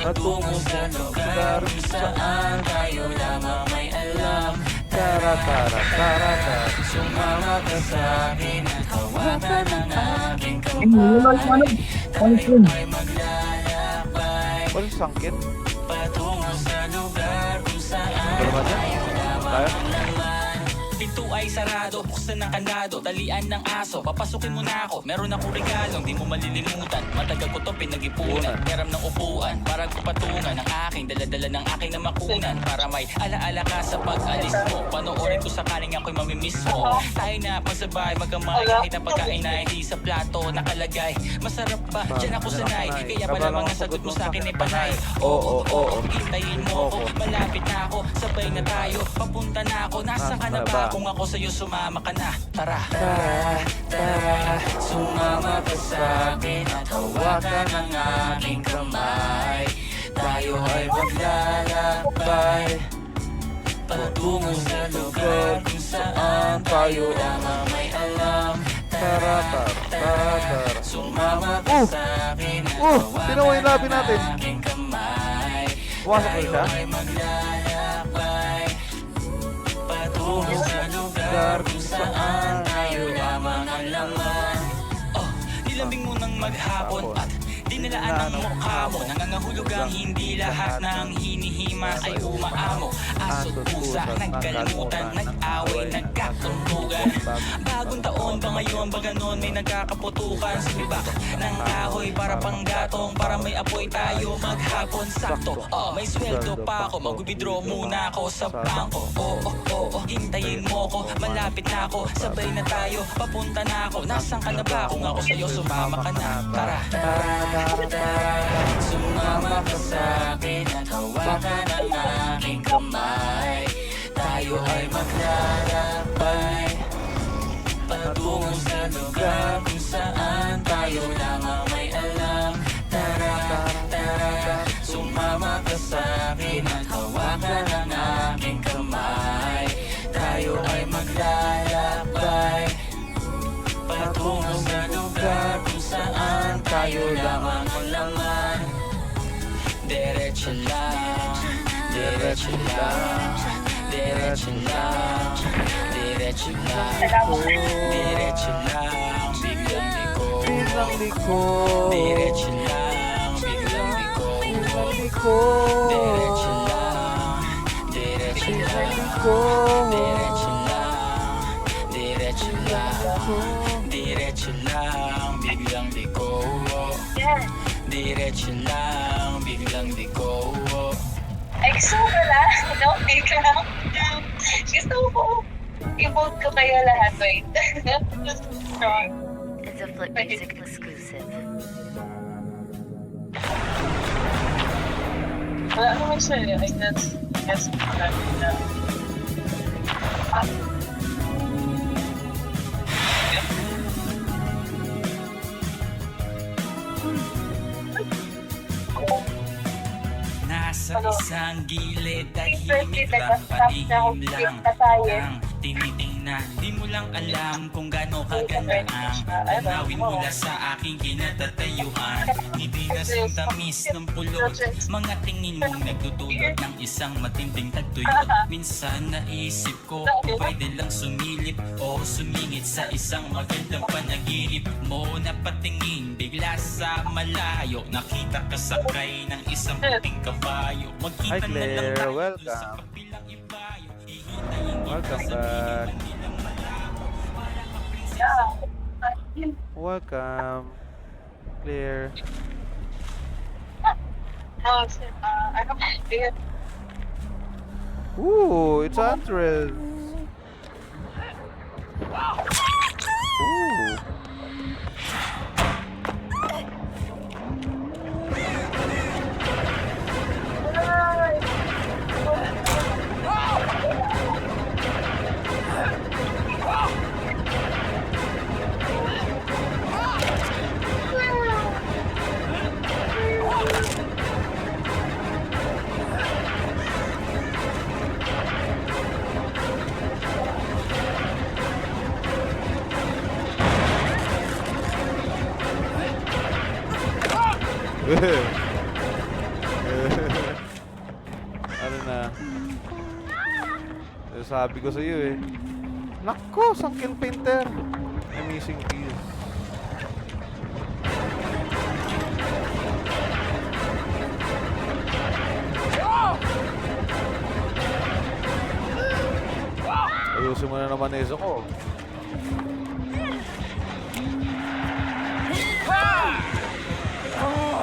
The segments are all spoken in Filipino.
patungo sa lugar kung saan tayo lamang may alam. Tara, tara, tara, tara. Sumama ka sa'kin at hawakan ang aking kamay. Tayo ay maglalakbay sangkit? patungo sa lugar kung saan Ano ba yan? tayo lamang Tayo? ang laman. Pinto ay sarado, buksan ng kandado, talian ng aso, papasukin mo na ako. Meron akong regalong di mo malilimutan. Matagal ko to pinag-ipunan, peram ng upuan, parang kupatungan ng aking daladala ng aking na makunan. Para may alaala ka sa pag-alis mo, panoorin ko sakaling ako'y mamimiss mo. Tayo na pasabay, magkamay, kahit ang pagkain na hindi sa plato nakalagay. Masarap ba? Diyan ako sanay, kaya pala mga sagot mo sa akin ay panay. Oo, oo, hintayin mo ako, malapit na ako, sabay na tayo, papunta na ako. Nasaan ka na ba? Kung ako sa'yo sumama ka na. Tara, tara, tara, sumama ka sa'kin at hawakan ang aking kamay. Tayo ay maglalakbay patungo sa lugar kung saan tayo lamang may alam. Tara, tara, tara, sumama ka sa'kin at Tinawa yung labi hawakan natin. ang aking kamay. Pumasok ko Tayo siya? ay maglalakbay patungo sa lugar kung saan tayo lamang ang laman. Oh, nilambing mo ng maghapon at dinalaan ng mukha mo. Nangangahulog ang hindi lahat ng hinihima ay umaamo. Aso't pusa, nagkalimutan, nag-away, nagkatuntugan. Bagong taon ba ngayon ba ganon may nagkakaputukan? Sumibak ng kahoy para panggatong, para may apoy tayo maghapon sakto. Oh, may sweldo pa ako, mag-withdraw muna ako sa bangko. Oo, hintayin mo ko, malapit na ako, sabay na tayo, papunta na ako. Nasaan ka na ba? Kung ako sa'yo sumama ka na. Tara, tara, tara, sumama ka sa'kin at hawakan ang aking kamay. Tayo ay maglalakbay patungo sa lugar kung saan tayo lamang may alam. Tara, tara, sumama ka sa'kin at hawakan ang aking kamay. Tayo ay maglalakbay patungo sa lugar kung saan tayo lamang ang laman. Diretso lang, diretso lang, diretso lang, diretso lang, diretso lang, biglang liko. Biglang liko. Diretso lang, biglang liko. Biglang liko. Diretso lang, diretso lang, diretso lang, diretso lang, diretso lang, biglang liko. Diretso lang, biglang liko. Ay, gusto ko pala. No, wait lang. Gusto ko i-vote ko kayo lahat. Wait. Strong. It's a Flip Music exclusive. Wala naman siya eh. I guess natin na. Nasa isang gilid, tahimik Birthday, lang, nag-stop na ako patihim lang sa tayo. ang tinitingnan. Di mo lang alam kung gaano kaganda ang tanawin mula sa aking kinatatayuan. Ngiti na sintamis ng pulot, mga tingin mong nagdudulot ng isang matinding tagtuyot. Minsan naisip ko, pwede lang sumilip o sumingit sa isang magandang panaginip mo. Napatingin bigla sa malayo, nakita ka sakay ng isang puting kabayo. Hi Magkita na lang Claire, tayo sa welcome. kapilang ibayo. Hihintayin kita Welcome sa back. piling nilang malabo. Para ka prinsesa. Yeah. Welcome. Claire. I don't know. Ooh, it's Andres. Ooh. Sabi ko sa iyo eh. Nako, Sunken Painter. Amazing piece. Ayusin mo na naman Nezo ko.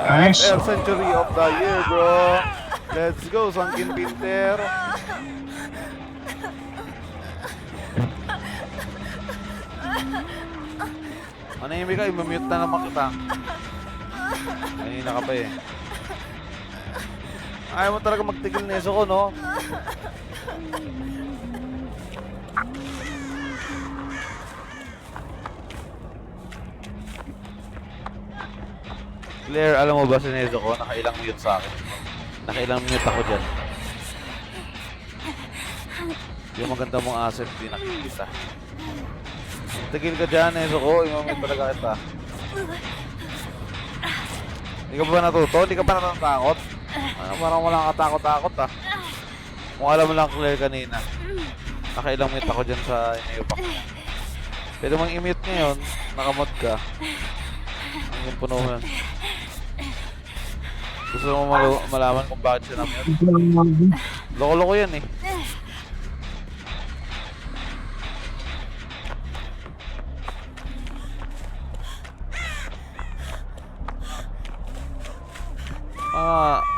Nice. Air Century of the Year, bro. Let's go, Sunken Painter. Manahimik ka, imamute na naman kita. Kanina ka pa eh. Ayaw mo talaga magtigil Nezo ko, no? Claire, alam mo ba si Nezo ko? Nakailang mute sa akin. Nakailang mute ako dyan. Yung maganda mong asset, di nakikita. Tigil ka dyan, Nezo ko. Imamute talaga kita. Hindi ka ba natuto? Hindi ka pa natatakot? Parang walang katakot-takot ah. Kung alam mo lang Claire kanina. Nakailang mute ako dyan sa inayupak mo. Pwede mong i-mute ngayon. Nakamod ka. Ang yung puno mo yan. Gusto mo malaman kung bakit siya na-mute? Loko-loko yan eh.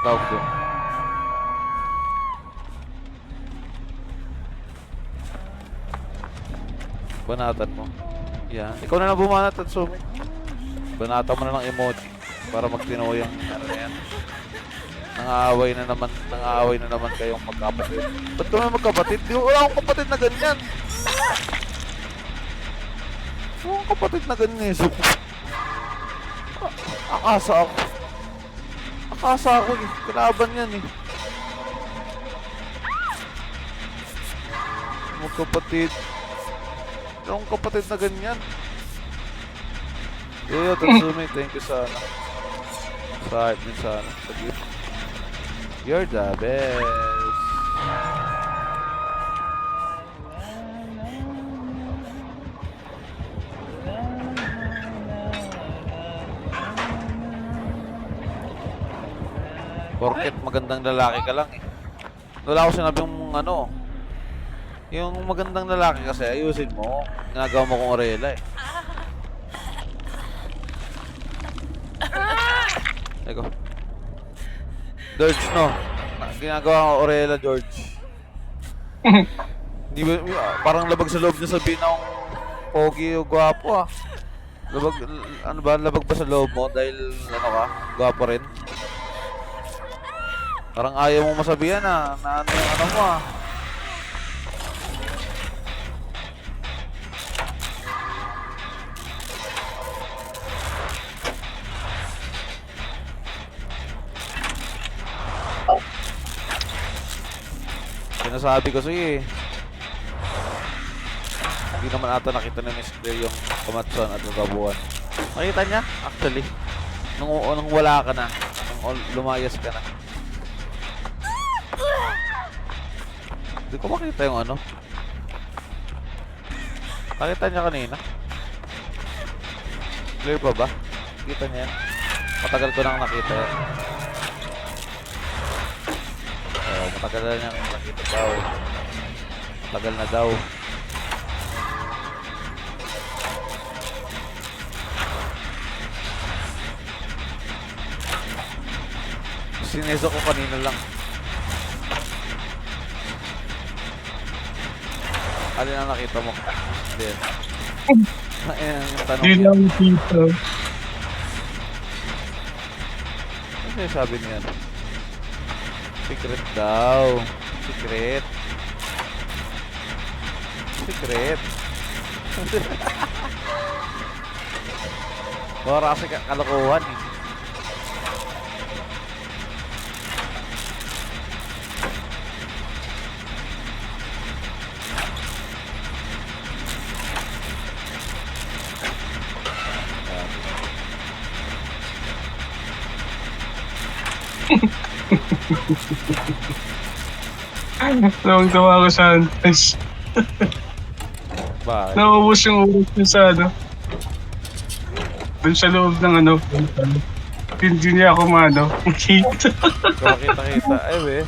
Tawag doon. Banatan mo. Yan. Ikaw na lang bumanat at sumi. Banatan mo na ng emoji para magtino yung ano na yan. Nangaaway na naman kayong magkapatid. Ba't kami magkapatid? Wala akong kapatid na ganyan. Wala akong kapatid na ganyan eh. Akasa ako eh. Kalaban yan eh. Magkapatid. Wala akong kapatid na ganyan. Yo, Tatsumi, thank you sa ano. Sa heart din sa ano. Sa gift. You're the best. Porket magandang lalaki ka lang eh. Wala ako sinabing ano. Yung magandang lalaki kasi ayusin mo. Ginagawa mo kong orela eh. Eko. George, no? Ginagawa ko orela, George. Di ba, parang labag sa loob niya sabihin akong pogi o gwapo ah. Labag, ano ba? Labag pa sa loob mo dahil ano ka? Gwapo rin. Parang ayaw mong masabihan ah, na ano yung ano mo ah. Sinasabi ko sa'yo eh. Hindi naman ata nakita na Miss Claire yung kamatsuan at kagabuhan. Nakita niya, actually. Nung wala ka na. Nung lumayas ka na. Hindi ko makita yung ano. Nakita niya kanina. Clear pa ba? Kita niya yan. Matagal ko nang nakita yan. Matagal na niyang nakita daw. Matagal na daw. Sineso ko kanina lang. Alin ang nakita mo? Hindi. Ayan yung tanong Hindi niya. lang kita. Ano yung sabi niya? Secret daw. Secret. Secret. Wala kasi kalokohan eh. Tawang-tawa ako sa Antes. Bakit? Naubos yung oras niya sa ano. Doon sa loob ng ano. Hindi niya ako maano. Makita. Kumakita-kita. Ay, we.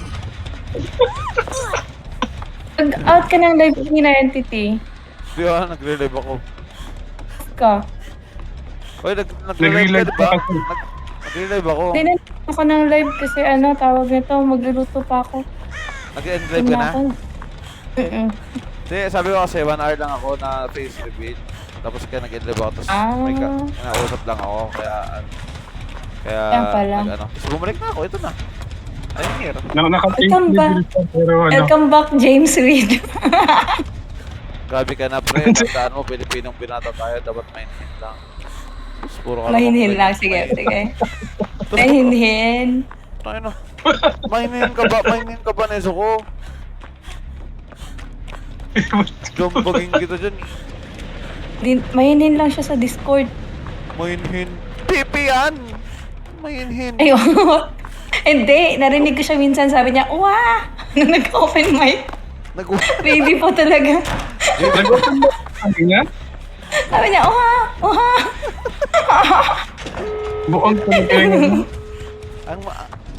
Nag-out ka ng live kanina, entity. Di ba, nagre-live ako. Ka. Uy, nagre-live ka, di ba? Nagre-live ako. Hindi na ako ng live kasi ano, tawag nito, magluluto pa ako. Nag-end live ka na? Mm-mm. Hindi, sabi ko kasi 1 hour lang ako na face reveal. Tapos kaya nag-end live ako. Tapos may kinausap lang ako. Kaya Yan pala. ano. Tapos bumalik na ako. Ito na. Ayun here. Welcome back. Pero ano. Welcome back, James Reid. Grabe ka na, pre. Tandaan mo, Pilipinong binata tayo. Dapat mahinhin lang. Tapos puro ka Mahinhin lang, sige. Mahinhin. Tayo na. Mahinhin ka ba, Neso ko? Jumbagin kita dyan. Mahinhin lang siya sa Discord. Mahinhin. Pipi yan! Mahinhin. Ayun. Hindi, narinig ko siya minsan, sabi niya, wah! Nung nag-open mic. Baby po talaga. Nag-open ba? Sabi niya? Sabi niya, wah! Wah! Buong talaga yun.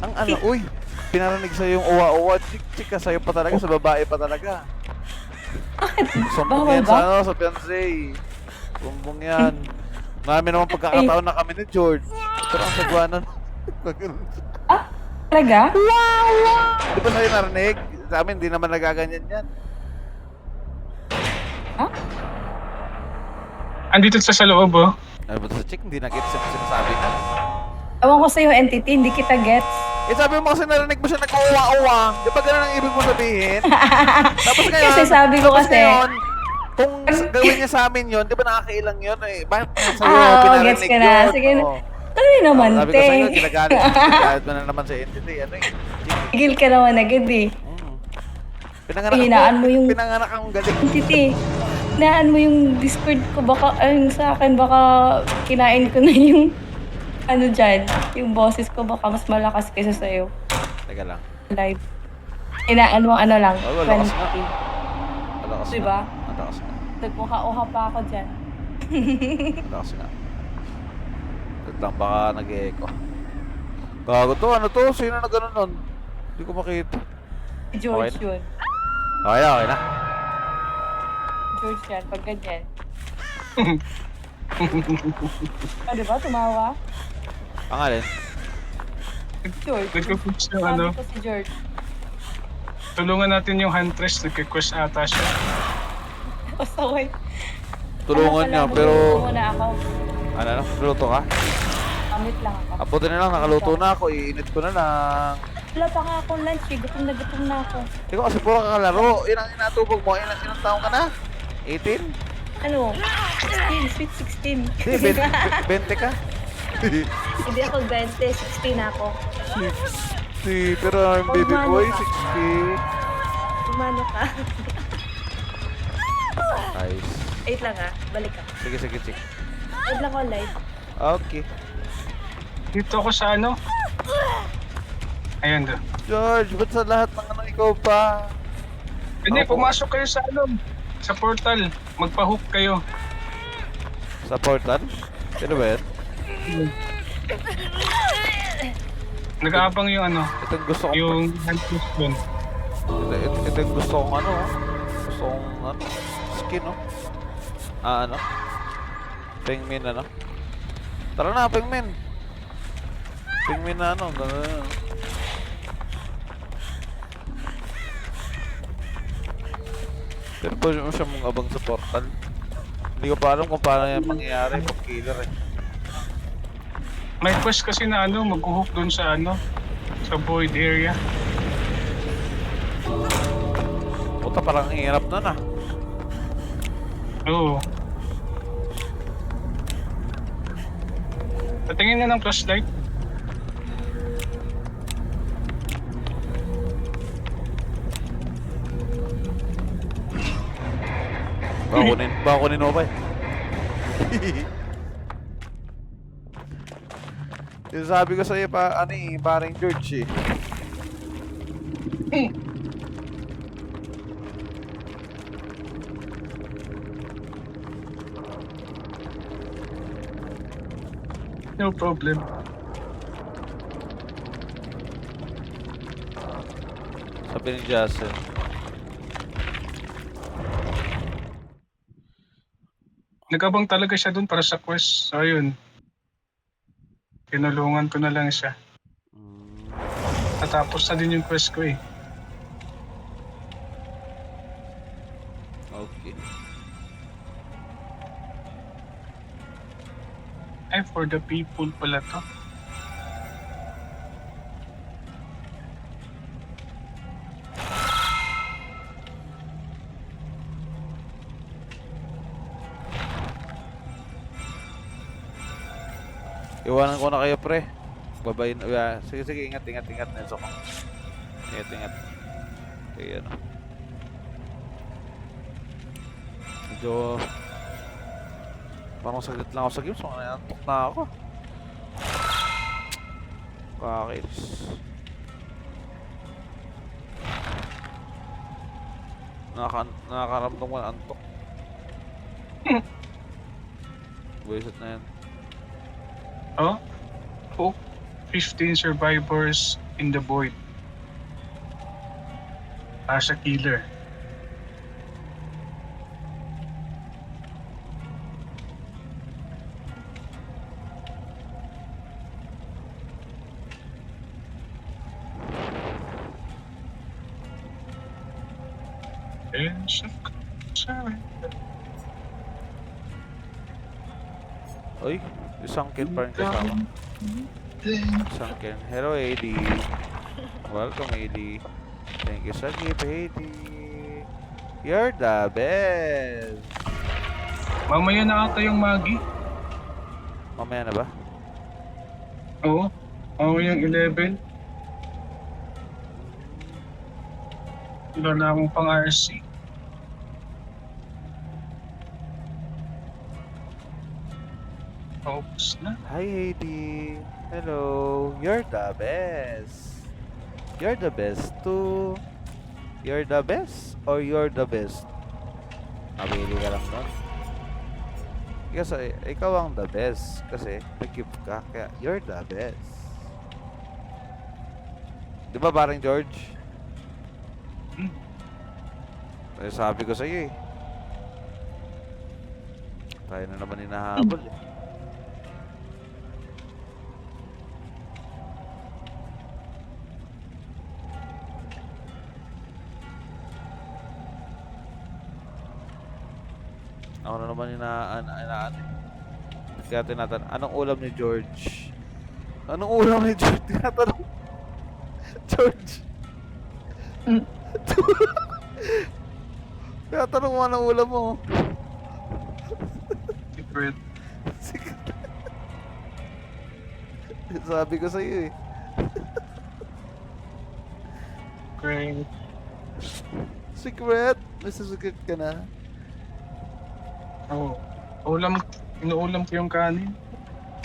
Ang ano, uy, pinarinig sa'yo yung uwa-uwa, chik ka sa'yo pa talaga, sa babae pa talaga. Sumbong Bawal yan ba? sa ano, sa fiancé. Sumbong yan. Marami naman pagkakataon na kami ni George. Pero ang sagwanan. Talaga? Di ba sa'yo narinig? Sa amin, di naman nagaganyan yan. Andito sa loob, oh. Ano ba sa chick? Hindi nakita siya sinasabi na. Ewan ko sa'yo, entity, hindi kita gets. Eh sabi mo kasi narinig mo siya nag-uwa-uwa. Di ba ganun ang ibig mo sabihin? Tapos ngayon, Kasi sabi ko tapos kasi- ngayon, kung gawin niya sa amin yun, di ba nakakailang yun eh? Bakit sa'yo Oo, pinarinig gets ka na. yun? Sige na. Oo. Tuloy naman, Sabi ko sa'yo, te. ginagalit mo na naman sa entity. Ano eh? Tigil ka naman agad eh. Hinaan mo yung- Pinanganak ang galing. Entity, hinaan mo yung Discord ko. Baka, ayun sa akin, baka kinain ko na yung, ano dyan, yung boses ko. Baka mas malakas kaysa sa'yo. Teka lang. Live. Hinaan mo, ano lang, Oh, malakas nga. 20. Malakas Diba? nga. Malakas nga. Nagmukha-uha pa ako dyan. Malakas nga. Wait lang, baka nag-e-echo. Gago to, ano to? Sino na gano'n nun? Hindi ko makita. George Okay. yun. Okay na, okay na. George yan, pag ganyan. O, diba? Tumawa? Ang alin? George. Nagka-push yung Sabi ano. ko si George. Tulungan natin yung Huntress. Nagka-quest ata siya. Pasaway. Tulungan niya, pero... Tulungan muna ako. Ano, luto ka? Amit lang ako. Abuti na lang, nakaluto na ako. Iinit ko na lang. Wala pa nga akong lunch eh. Gutom na ako. Ikaw kasi puro kakalaro. Yun ang inatubog mo. Ilang taong ka na? 18? Ano? 16. Sweet 16. Hindi, 20 ka? Hindi ako 20. 16 ako. 60. Pero ang baby boy, 60. Umano ka. Nice. Wait lang ah. Balik ako. Sige, sige, sige. Wait lang ako live. Okay. Dito ako sa ano. Ayan doon. George, ba't sa lahat ng ano ikaw pa? Hindi, Opo. pumasok kayo sa ano. Sa portal. Magpa-hook kayo. Sa portal? Sino ba yan? Nag-aabang yung ano. Itong gusto kong... Yung Huntress doon. Ito yung gusto kong ano. Gusto kong ano. Skin, oh. Ano? Pingmin, ano? Tara na, pingmin. Pingmin na ano. Ganun. Pero pwede mo siya mong abang sa portal. Hindi ko pa alam kung paano yan mangyayari pag killer eh. May quest kasi na ano. Mag-hook doon sa ano. Sa void area. Puta, parang hirap na na. Oo. Patingin na ng flashlight. Baka kunin mo pa eh. Yung sabi ko sa'yo pa, ano eh, parang George eh. No problem. Sabi ni Jason. Nagabang talaga siya dun para sa quest. So, ayun. Kinulungan ko na lang siya. Mm, Natapos na din yung quest ko eh. okay. Ay, for the people pala to. Iwanan ko na kayo, pre. Babayin. Sige, sige. Ingat, ingat, ingat. Nelson ko. Ingat, ingat. Okay, ano. Medyo... Parang saglit lang ako sa games. Antok na ako. Kakainis. Nakakaramdam ko na antok. Buwisit na yan. Oh? Oh, 15 survivors in the void. As a killer. Uy, isang kill pa rin kasama. Isang kill. Hello, AD. Welcome, AD. Thank you sa gift, AD. You're the best. Mamaya na ata yung Magi. Mamaya na ba? Oo. Mamaya yung 11. Wala na akong pang RC. Oops na. Hi, AD. Hello. You're the best. You're the best too. You're the best or you're the best? Mabili ka lang nun. Kasi ikaw ang the best. Kasi nag-gift ka. Kaya you're the best. Di ba parang George? Kaya sabi ko sa'yo eh. Tayo na naman hinahabol eh. Ako na naman inaan eh. Kaya tinatanong, anong ulam ni George? Anong ulam ni George? Tinatanong. George. Kaya tanong mo anong ulam mo. Secret. Sabi ko sa'yo eh. Great. Secret? May secret ka na? Oo. Inuulam ko yung kanin.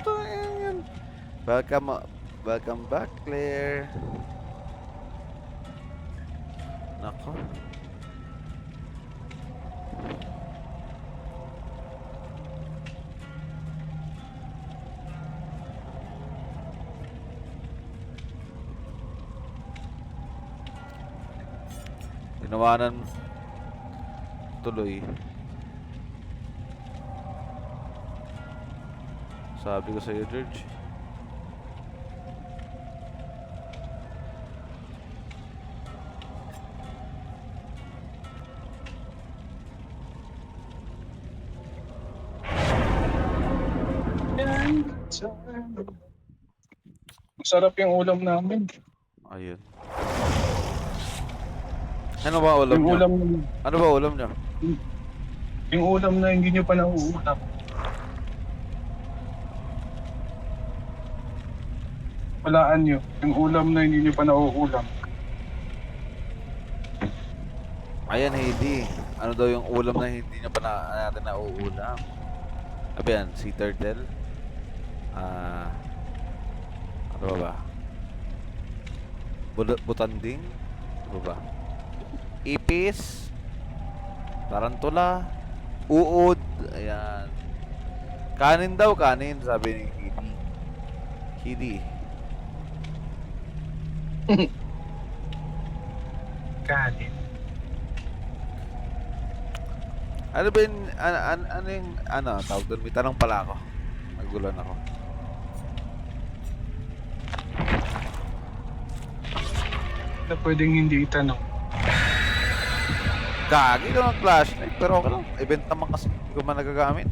Ito yan. Welcome back, Claire. Nako. Ginawanan tuloy. Sabi ko sa'yo, George. Masarap yung ulam namin. Ayun. Ano ba ulam Yung niyo? ulam, Ano ba ulam niyo? yung ulam na hindi nyo pa nauulam. Walaan nyo. Yung ulam na hindi nyo pa nauulam. Ayan, Heidi. Ano daw yung ulam na hindi niya pa natin nauulam? Abi yan, sea turtle. Ano ba ba? Butanding? Ano ba? Ipis. Tarantula. Uod. Ayan. Kanin daw, kanin, sabi ni Heidi. Hindi. Galit. Ano ba yung, ano yung, tawag doon? May tanong pala ako. Nagulan ako. Na pwedeng hindi itanong. Gagi ko ng flashlight, pero okay lang. Event naman kasi, hindi ko man nagagamit.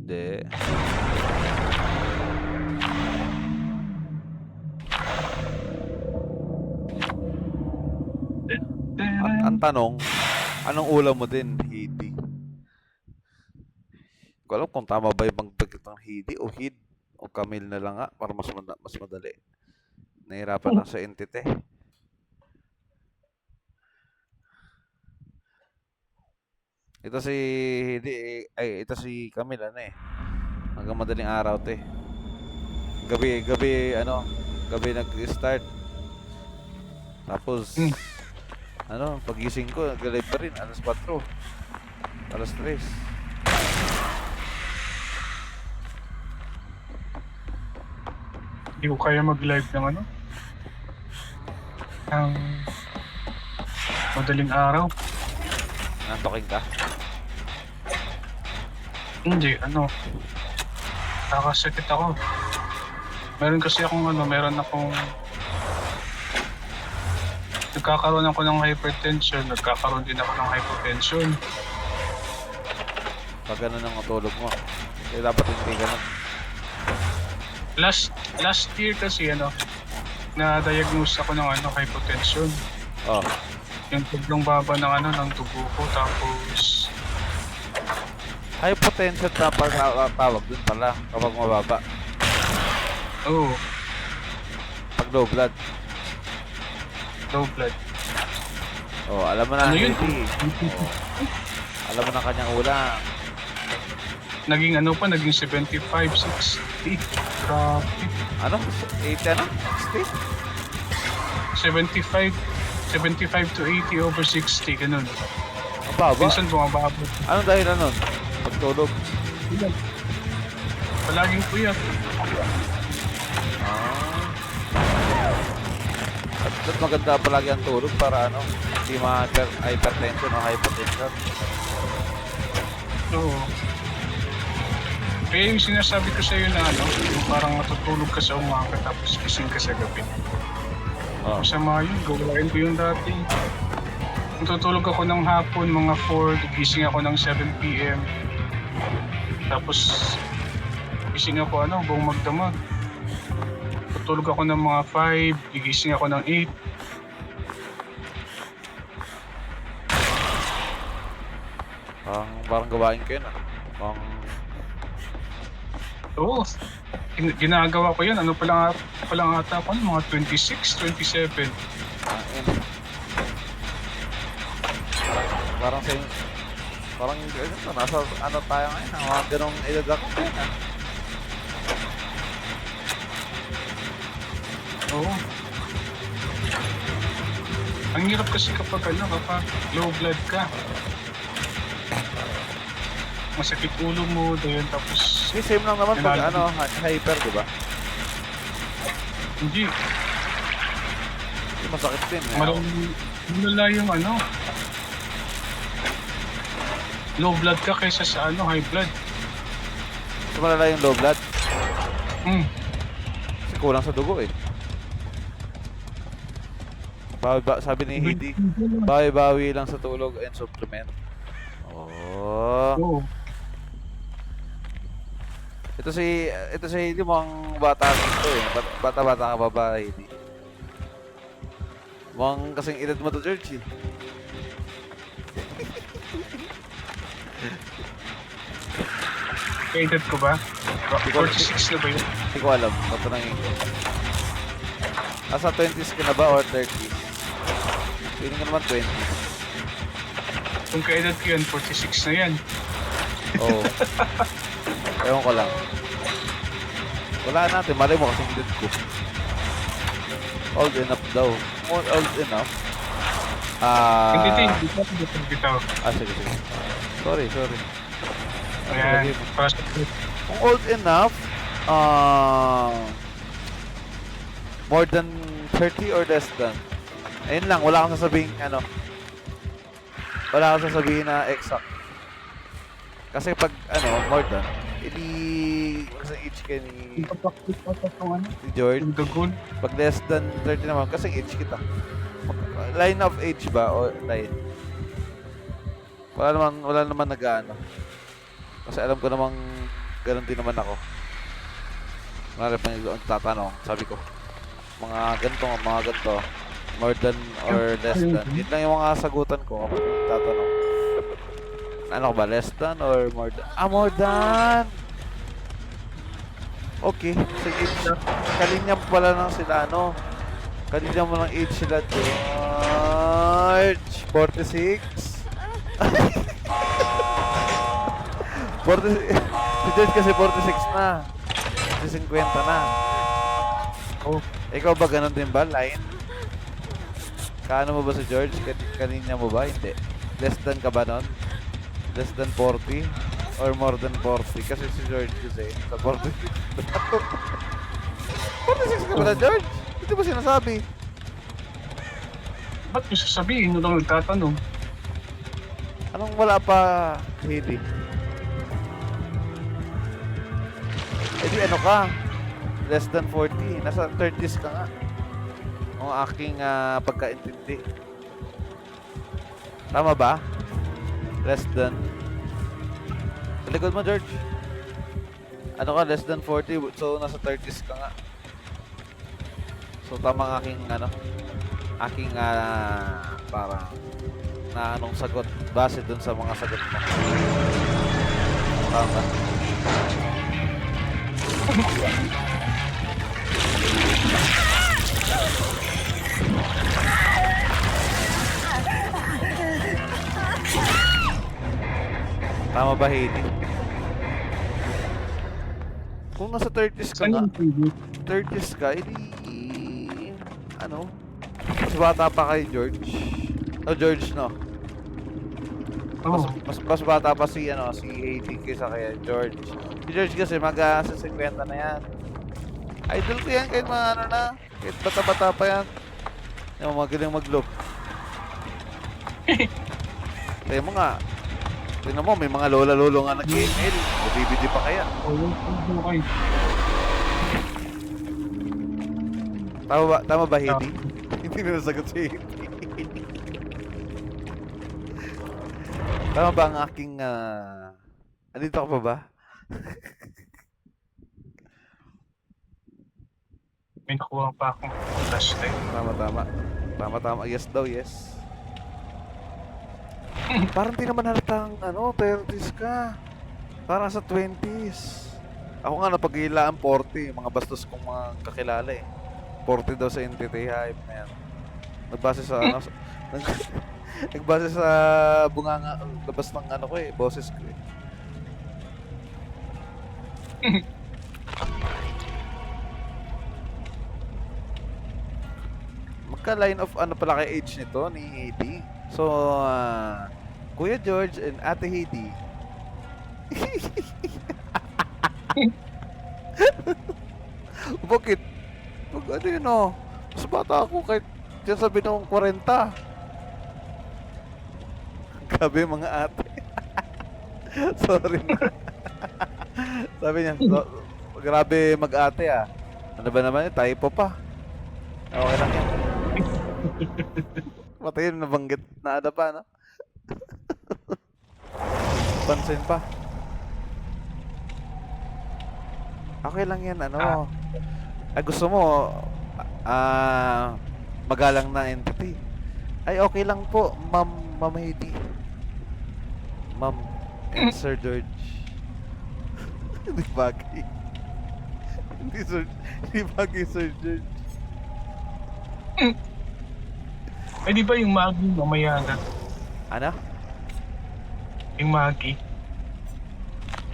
Hindi. Ang tanong, anong ulam mo din, Hidi? Hindi ko alam kung tama ba yung pagpagkit ng Hidi o Hid o Camille na lang nga para mas madali. Nahirapan lang sa entity. Ito si Hidi, ito si Camille, ano eh. Hanggang madaling araw, te. Gabi nag-start. Tapos, pagising ko, nag-live pa rin, alas 4. Alas 3. Hindi ko kaya mag-live ng ng madaling araw. Nantoking ka? Hindi, nakakasakit ako. Meron akong nagkakaroon ako ng hypertension, nagkakaroon din ako ng hypotension. Pag ganun ang matulog mo. Eh, dapat hindi ganun. Last year kasi na-diagnose ako ng hypotension. Oh. Yung sobrang baba ng dugo ko, tapos Hypotension tawag dun pala kapag mababa. Pag low blood. Low blood. Oh, alam mo na, Ano yun? Hidi. Alam mo na kanyang ulam. Naging naging 75, 60. Grabe. Ano? 80 ano? 60? 75 to 80 over 60, ganun. Ang baba. Minsan bumababa. Anong dahilan nun? Pagtulog. Palaging puyat. At maganda palagi ang tulog para hindi ma-hypertension o hypotension. Oo. Kaya yung sinasabi ko sa'yo na yung parang matutulog ka sa umaga tapos gising ka sa gabi. Oh. Masama yun, gawain ko yun dati. Tutulog ako ng hapon, mga 4, gising ako ng 7 p.m. Tapos, gising ako buong magdamag. Tutulog ako ng mga 5, gigising ako ng 8. Parang gawain ko yun Oo, ginagawa ko yun. Pa lang ata ako, mga 26, 27. Parang nasa tayo ngayon, mga ganong edad ako ngayon Oo. Ang hirap kasi kapag low blood ka. Masakit ulo mo, dahil tapos same lang naman pag hyper, di ba? hindi. Masakit din Malala yung low blood ka kaysa sa high blood. So malala yung low blood? Kasi kulang sa dugo eh. Sabi ni Hidi, bawi-bawi lang sa tulog and supplement. Oo. Ito si Hidi mo ang bata dito eh. Bata-bata ka pa ba, Hidi? Mukhang kasing edad mo to, George eh. Edad ko ba? 46 na ba yun? Hindi ko alam. Tatanungin ko. Nasa 20s ka na ba or 30s? Feeling ko naman 20s. Kung kaedad ko yan, 46 na yan. Oo. Ewan ko lang. Wala natin. Malay mo kasing edad ko. Old enough daw. More old enough. Hindi ko bitaw. Sige. Sorry. Ayan. Lagay mo. Para Kung old enough, more than 30 or less than. Ayun lang, wala akong sasabihin, wala akong sasabihin na exact. Kasi pag, more than, edi, sa age ka ni George. the goal. Pag less than 30 naman, kasi age kita. Line of age ba? O line? Wala naman nag-ano. Kasi alam ko namang ganun din naman ako. Marami pang tatanong, sabi ko. Mga ganito, more than or less than. Yun lang yung mga sagutan ko kapag tatanong. Ano ba, less than or more than? More than! Okay, sige. Kalinya mo pala ng sila, Kalinya mo ng age sila, George. 46? 46. Si George kasi 46 na. Si 50 na. Oh, Ikaw ba ganun din ba, line? Kaano mo ba si George? Kalinya mo ba? Hindi. Less than ka ba nun? Less than 40? Or more than 40? Kasi si George kasi sa 40. 46 ka ba na, George? Ito ba sinasabi? ba't mo sasabihin? Ano lang nagtatanong? Anong wala pa, Heidi? Eh di ano ka? Less than 40. Nasa 30s ka nga. Ang aking pagkaintindi. Tama ba? Less than. Sa likod mo, George. Ano ka? Less than 40. So, nasa 30s ka nga. So, tama ang aking, aking, parang, na anong sagot. Base dun sa mga sagot mo. Tama ba? Tama ba, Heidi? Kung nasa 30s ka Saan nga, yung preview? 30s ka, edi, mas bata pa kay George. George, no? Oh, Mas bata pa si, si Heidi kaysa kay George. Si George kasi sa 50 na yan. Idol ko yan kahit mga kahit bata-bata pa yan. Yung magaling mag-look. Tayo mo nga. Tingnan mo, may mga lola-lolo nga nag-email. O DVD pa kaya. okay. Tama ba, Heidi? Hindi na nasagot si Heidi. Tama ba ang aking, andito ka pa ba? May nakuha pa akong flashlight. Tama. Yes daw, yes. Parang di naman halatang, 30s ka. Parang sa 20s. Ako nga napag-iilaan 40, mga bastos kong mga kakilala eh. 40 daw sa entity hype na yan. Nagbase sa, nagbase sa bunganga, labas ng ko eh, boses ko eh. Magka-line of pala kay age nito ni Heidi. So, Kuya George and Ate Heidi. Bakit? Pag mas bata ako kahit dyan sabi ng 40. Grabe mga ate. Sorry na. Sabi niya, grabe mag-ate ah. Ano ba naman yun? Typo pa. Okay lang yan. Pati yun, nabanggit na pa, no? Pansin pa. Okay lang yan, gusto mo, magalang na entity. Ay, okay lang po, Ma'am Heidi. Ma'am and Sir George. Hindi bagay. Hindi bagay, Sir George. Eh di ba yung Maggie mamaya na? Ano? Yung Maggie?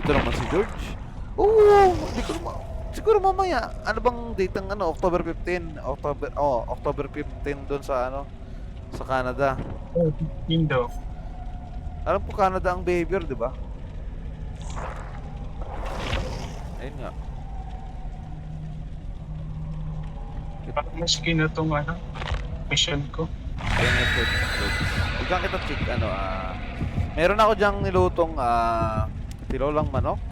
Ito naman si George. Oo, hindi ko naman. Siguro mamaya. Ano bang date ng October 15? October 15 doon sa sa Canada. Oh, yun daw. Alam ko Canada ang behavior, di ba? Ayun nga. Parang mas skin na tong ano, mission ko. Benefit goods. Bigyan kita chick, meron ako dyang nilutong tilolang manok.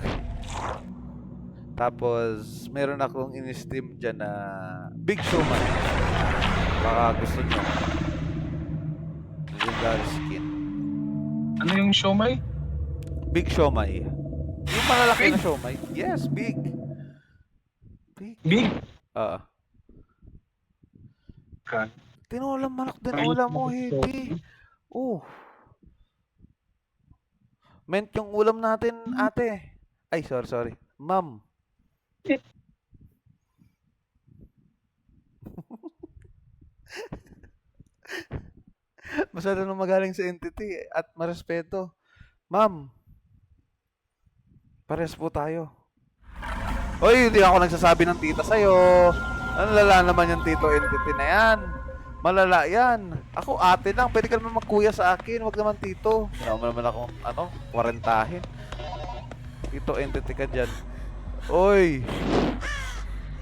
Tapos meron akong in-steam dyan na big showman. Baka gusto nyo. Legendary skin. Ano yung siomay? Big showmai. Yung malalaki na showmai. Yes, big. Big. Big? Kan. Tinolang manok din Ay, ulam mo, ito. Hedi. Oh. Ment yung ulam natin, ate. Ay, sorry. Ma'am. Masyado nang magaling sa entity at marespeto. Ma'am. Pares po tayo. Hoy, hindi ako nagsasabi ng tita sa'yo. Ano lala naman yung tito entity na yan? Malala yan. Ako ate lang. Pwede ka naman magkuya sa akin. Huwag naman tito. Wala mo naman akong, 40. Tito entity ka dyan. Oy.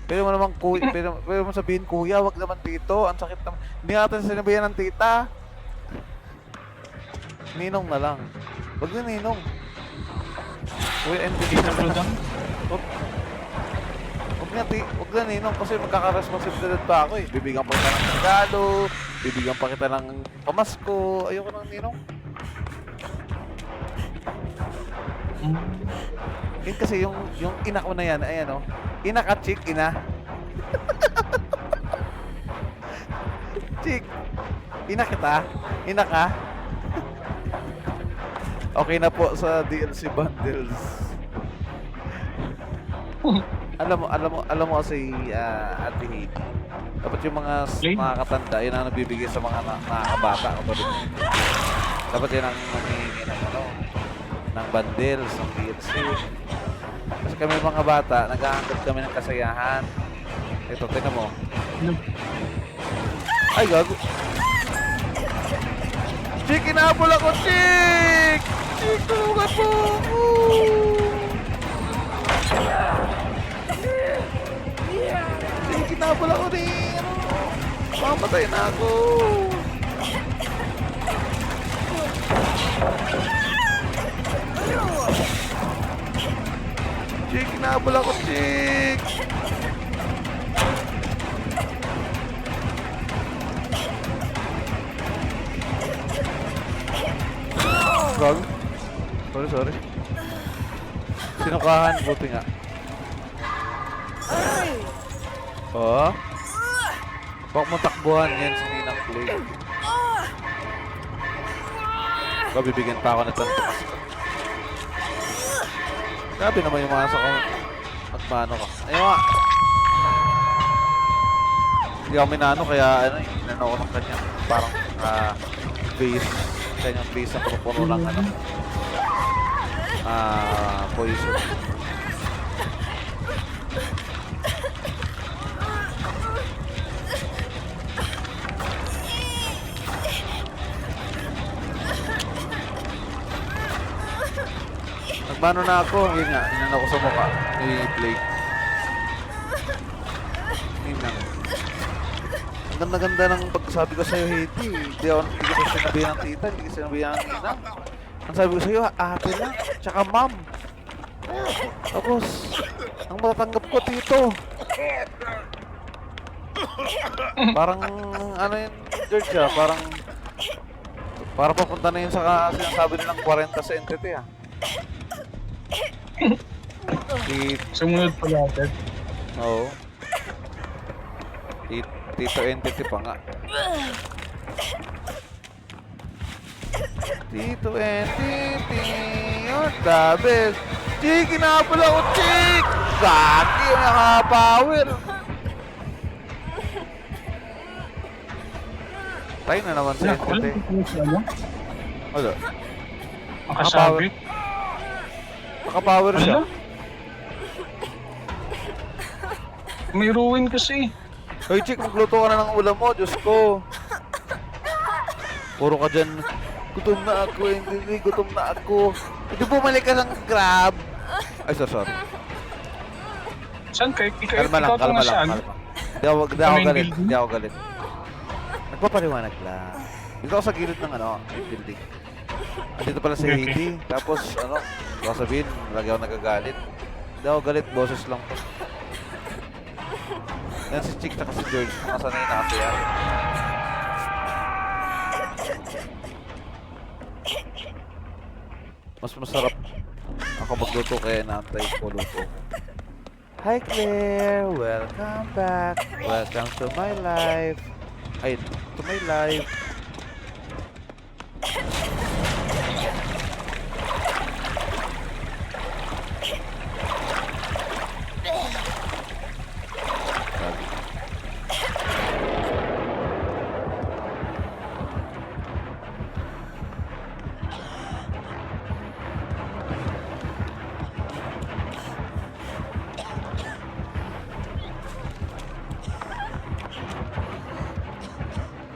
Pwede mo naman kuya. Pwede mo sabihin kuya. Huwag naman tito. Ang sakit naman. Hindi natin sinabihan ng tita. Ninong na lang. Huwag na ninong. Kuya entity na lang. Huwag na ninong kasi magkaka-responsibilidad pa ako eh. Bibigyan pa kita ng regalo, bibigyan pa kita ng pamasko. Ayoko ng ninong. Yun kasi yung ina ko na yan, ayan o. Ina ka, chick, ina. Chick, ina kita. Ina ka. Okay na po sa DLC bundles. Alam mo kasi Ate Heidi. Dapat yung mga katanda, yun ang nabibigay sa mga nakakabata. Dapat yun ang nangihingi ng bundles, ng DLC. Kasi kami mga bata, nag-aangkat kami ng kasayahan. Ito, tingnan mo. Ay, gago. Chick, inahabol ako, Chick! Chick, tulungan mo! Kinabol ako rin. Mamatay na ako. Chick, kinabol ako, Chick. Gag. Sorry. Sinukahan, buti nga. Oh. Huwag mo takbuhan yan si Ninang Play. Bibigyan pa ako ng tanto kasi. Grabe naman yung mga sa magmano ka. Ayun nga. Hindi ako minano kaya inano ko ng kanya. Parang base. Kanyang base na puno lang poison. Paano na ako? Yun nga, inano ko sa mukha. May plate. Yun nga. Ang ganda-ganda ng pagsabi ko sa'yo, Hedi. Hindi ko sinabihan ng tita, hindi ko sinabihan ng ina. Ang sabi ko sa'yo, ate lang, tsaka ma'am. Tapos, ang matatanggap ko, tito. Parang, yun, George parang papunta na yun sa sinasabi nilang 40 sa entity, Sumunod pala agad. Oo. Tito entity pa nga. Tito entity, you're the best. Chick, kinapal ako, Chick! Gaki, naka-power. Tayo na naman sa entity. Ano? Makasabit. Naka-power siya. May ruin kasi. Hoy, Chick, magluto ka na ng ulam mo. Diyos ko. Puro ka dyan. Gutom na ako, hindi gutom na ako. Hindi bumalik ka ng Grab. Ay, sorry. Saan kayo? Kalma lang, Ikaw to kalma nga lang, saan? kalma. Di ako Sa main galit, building? di ako galit. Nagpapaliwanag lang. Dito ako sa gilid ng ano, yung building. Andito pala si Okay. Haiti. Tapos ano, baka sabihin, lagi ako nagagalit. Hindi ako galit, boses lang to. Yan si Chick tsaka si George, nakasanay na kasi yan. Mas masarap ako magluto kaya naantay ko luto. Hi Claire! Welcome back! Welcome to my life! Ay, to my life!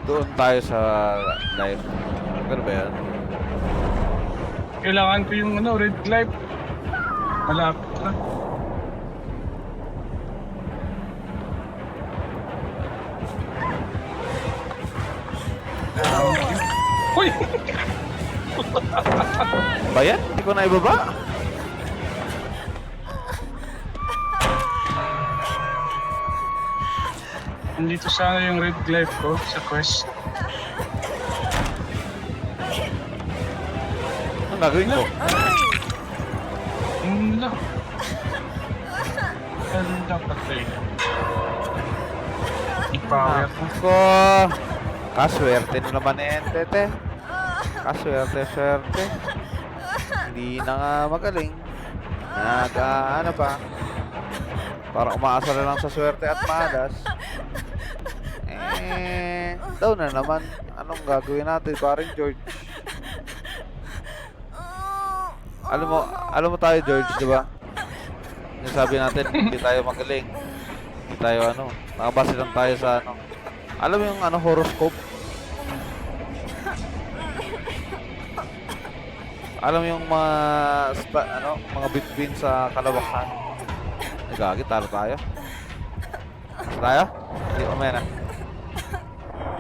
Doon tayo sa live. Ano ba yan? Kailangan ko yung ano, red light. Malapit na. Uy! Ba yan? Hindi ko na ibaba? Nandito sana yung red light ko sa quest. Anong gagawin ko? Yun lang. Ganun dapat eh. I-power ko. Ko! Kaswerte na naman eh, tete. Kaswerte-swerte. Hindi na nga magaling. Ano pa? Parang umaasa na lang sa swerte at malas. Daw na naman. Anong gagawin natin, paring George? Alam mo tayo, George, di ba? Yung sabi natin, hindi tayo magaling. Hindi tayo nakabase lang tayo sa alam mo yung horoscope? Alam mo yung mga bituin sa kalawakan? Nagagi, talo tayo. Tayo? Hindi ko mena.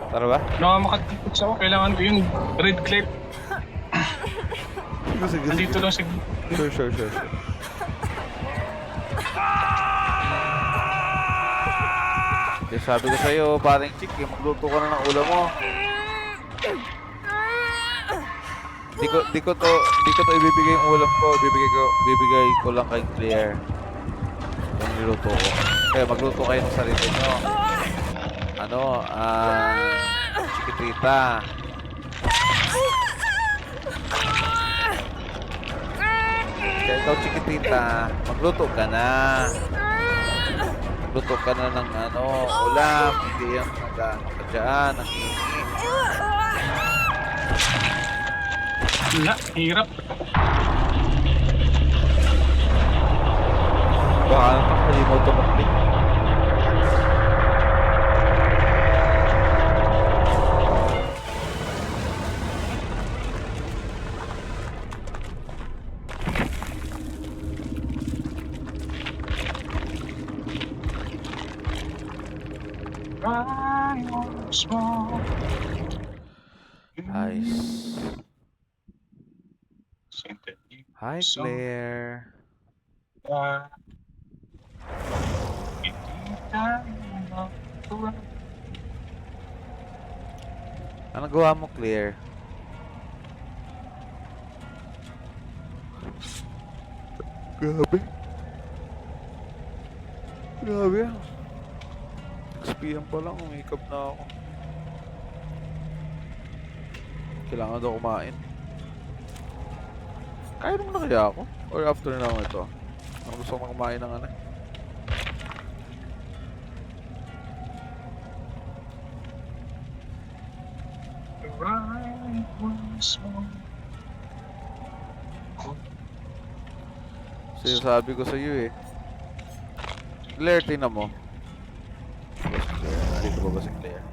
Tara ba? Nakamakatipot sa ako. Kailangan ko yung red clip. Sige, Nandito lang sa... Sure. Kaya sabi ko sa'yo, paring chick, magluto ka na ng ulam mo. Di ko to ibibigay yung ulam ko. Bibigay ko lang kay Claire. Yung niluto ko. Kaya magluto kayo ng sarili nyo. Chiquitita. Kaya ikaw, Chiquitita, magluto ka na. Magluto ka na ng ulam. Hindi yung dyan, ang hingi. Wala, hirap. Baka nakakalimutan mo mag-click. Nice. Hi, Claire. Anong gawa mo, Claire? Grabe. Grabe. 6 PM pa lang, umikap na ako. Kailangan daw kumain. Kaya naman na kaya ako? Or after na lang ito? Ano gusto ko kumain ng ano? So sabi ko sa iyo eh. Claire, tingnan mo. Dito ba si Claire?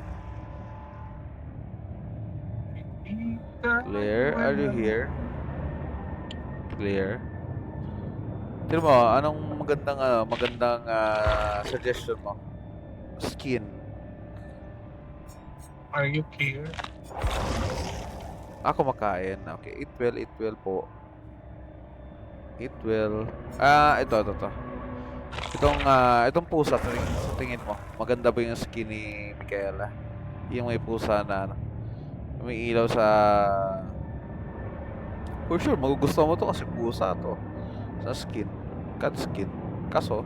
Claire, are you here? Claire? Tingnan mo, anong magandang suggestion mo? Skin. Are you clear? Ako makain. Okay, eat well po. Eat well. Ito. Itong pusa, tingin mo. Maganda ba yung skin ni Micaela? Yung may pusa na ano, may ilaw sa... For sure, magugustuhan mo to kasi pusa to. Sa skin. Cat skin. Kaso,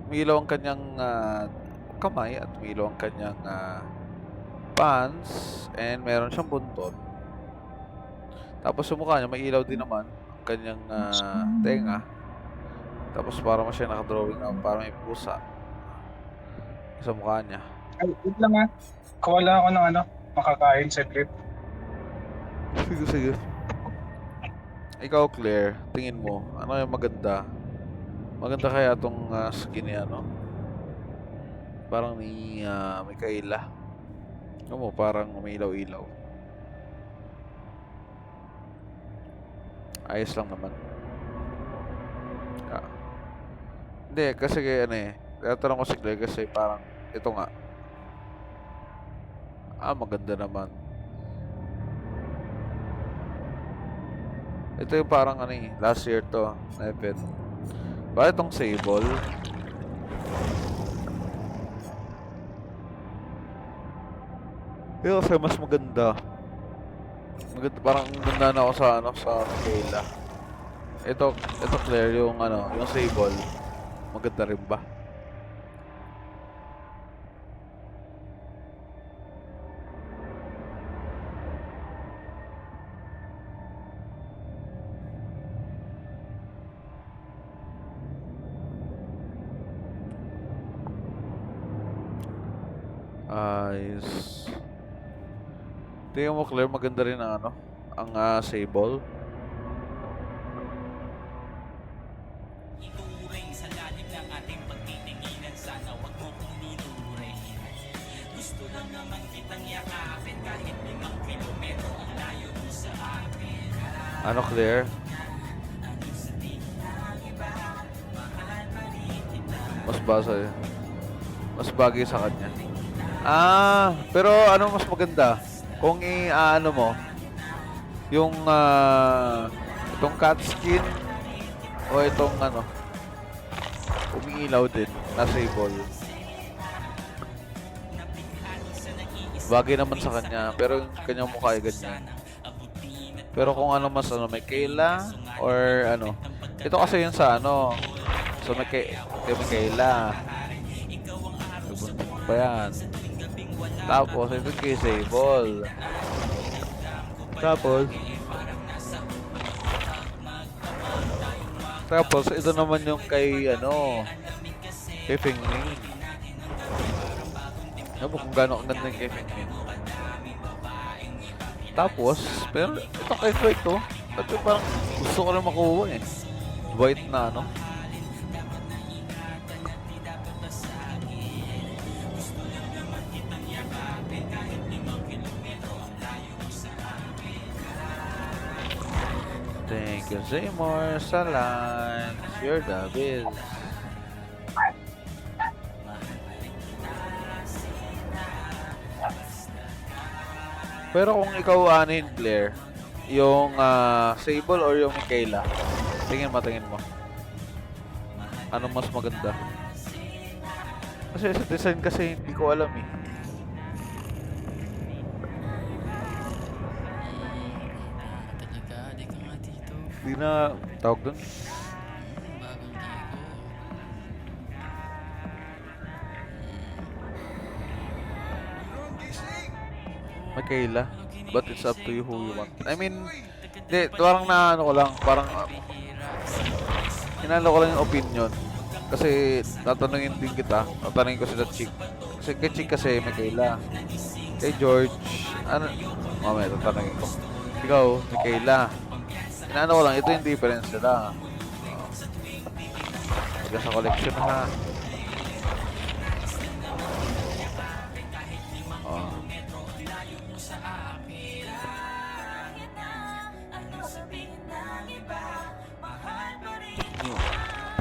may ilaw ang kanyang kamay at may ilaw ang kanyang pants and meron siyang buntot. Tapos sa mukha niya, may ilaw din naman ang kanyang tenga. Tapos parang siya nakadrawing na parang may pusa sa mukha niya. Ay, wait lang ha. Kawala ako ng makakain saglit. Sige. Ikaw, Claire, tingin mo, ano yung maganda? Maganda kaya tong skin ni parang ni Micaela. Ano mo, parang may ilaw-ilaw. Ayos lang naman. Hindi, kasi tatanong ko si Claire kasi parang, ito nga. Maganda naman. Ito yung parang last year to, na event. Bakit itong Sable? Yung kasi mas maganda. Parang ganda na ako sa Micaela. Ito Claire, yung Sable. Maganda rin ba? Ayos. Tingnan mo, Claire, maganda rin ang Sable. Ituring sa lalim ng ating pagtitinginan, sana wag mo kong ninuring. Gusto lang naman kitang yakapin kahit 5 kilometro ang layo mo sa akin. Ano, Claire? Mas bagay sa kanya. Pero ano mas maganda? Kung mo, yung itong cat skin o itong umiilaw din na Sable. Bagay naman sa kanya, pero yung kanyang mukha ay ganyan. Pero kung mas Micaela or ito kasi yun sa so kay Micaela. Nabuntot pa yan. Tapos ito kay Sable. Tapos ito naman yung kay kay Fengming. Ano kung gano'n ang ganda yung kay Fengming. Tapos, pero ito kay Dwight to. Ito parang gusto ko rin makuha Dwight na Thank you, Zaymore, sa likes. You're the best. Pero kung ikaw Claire, yung Sable or yung Micaela, tingin mo. Ano mas maganda? Kasi sa design kasi hindi ko alam Talaga, di ka nga dito. Hindi na tawag doon. Bagong Diego. Micaela, but it's up to you who you want. I mean, parang ko lang, parang hinalo ko lang yung opinion. Kasi tatanungin din kita, tatanungin ko sila Chick. Kasi kay Chick kasi Micaela. Kay George, mamaya tatanungin ko. Ikaw, Micaela. Hinalo ko lang, ito yung difference nila. Sige sa collection ha.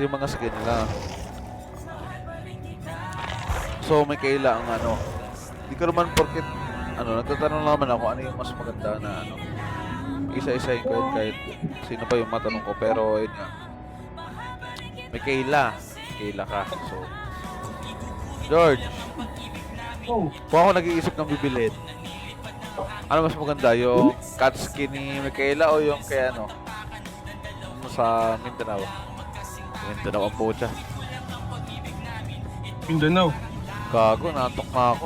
yung mga skin nila. So may kailangan ano. Hindi ko naman porket nagtatanong naman ako ano yung mas maganda na ano. Isa-isahin ko yun kahit sino pa yung matanong ko, pero yun nga. May Kayla ka. So George, Oh, kung ako nag-iisip ng bibilin, ano mas maganda? Yung cat skin ni Michaela o yung kay ano? Sa Mindanao? Mindanao ang pucha. Mindanao. Gago, naantok na ako.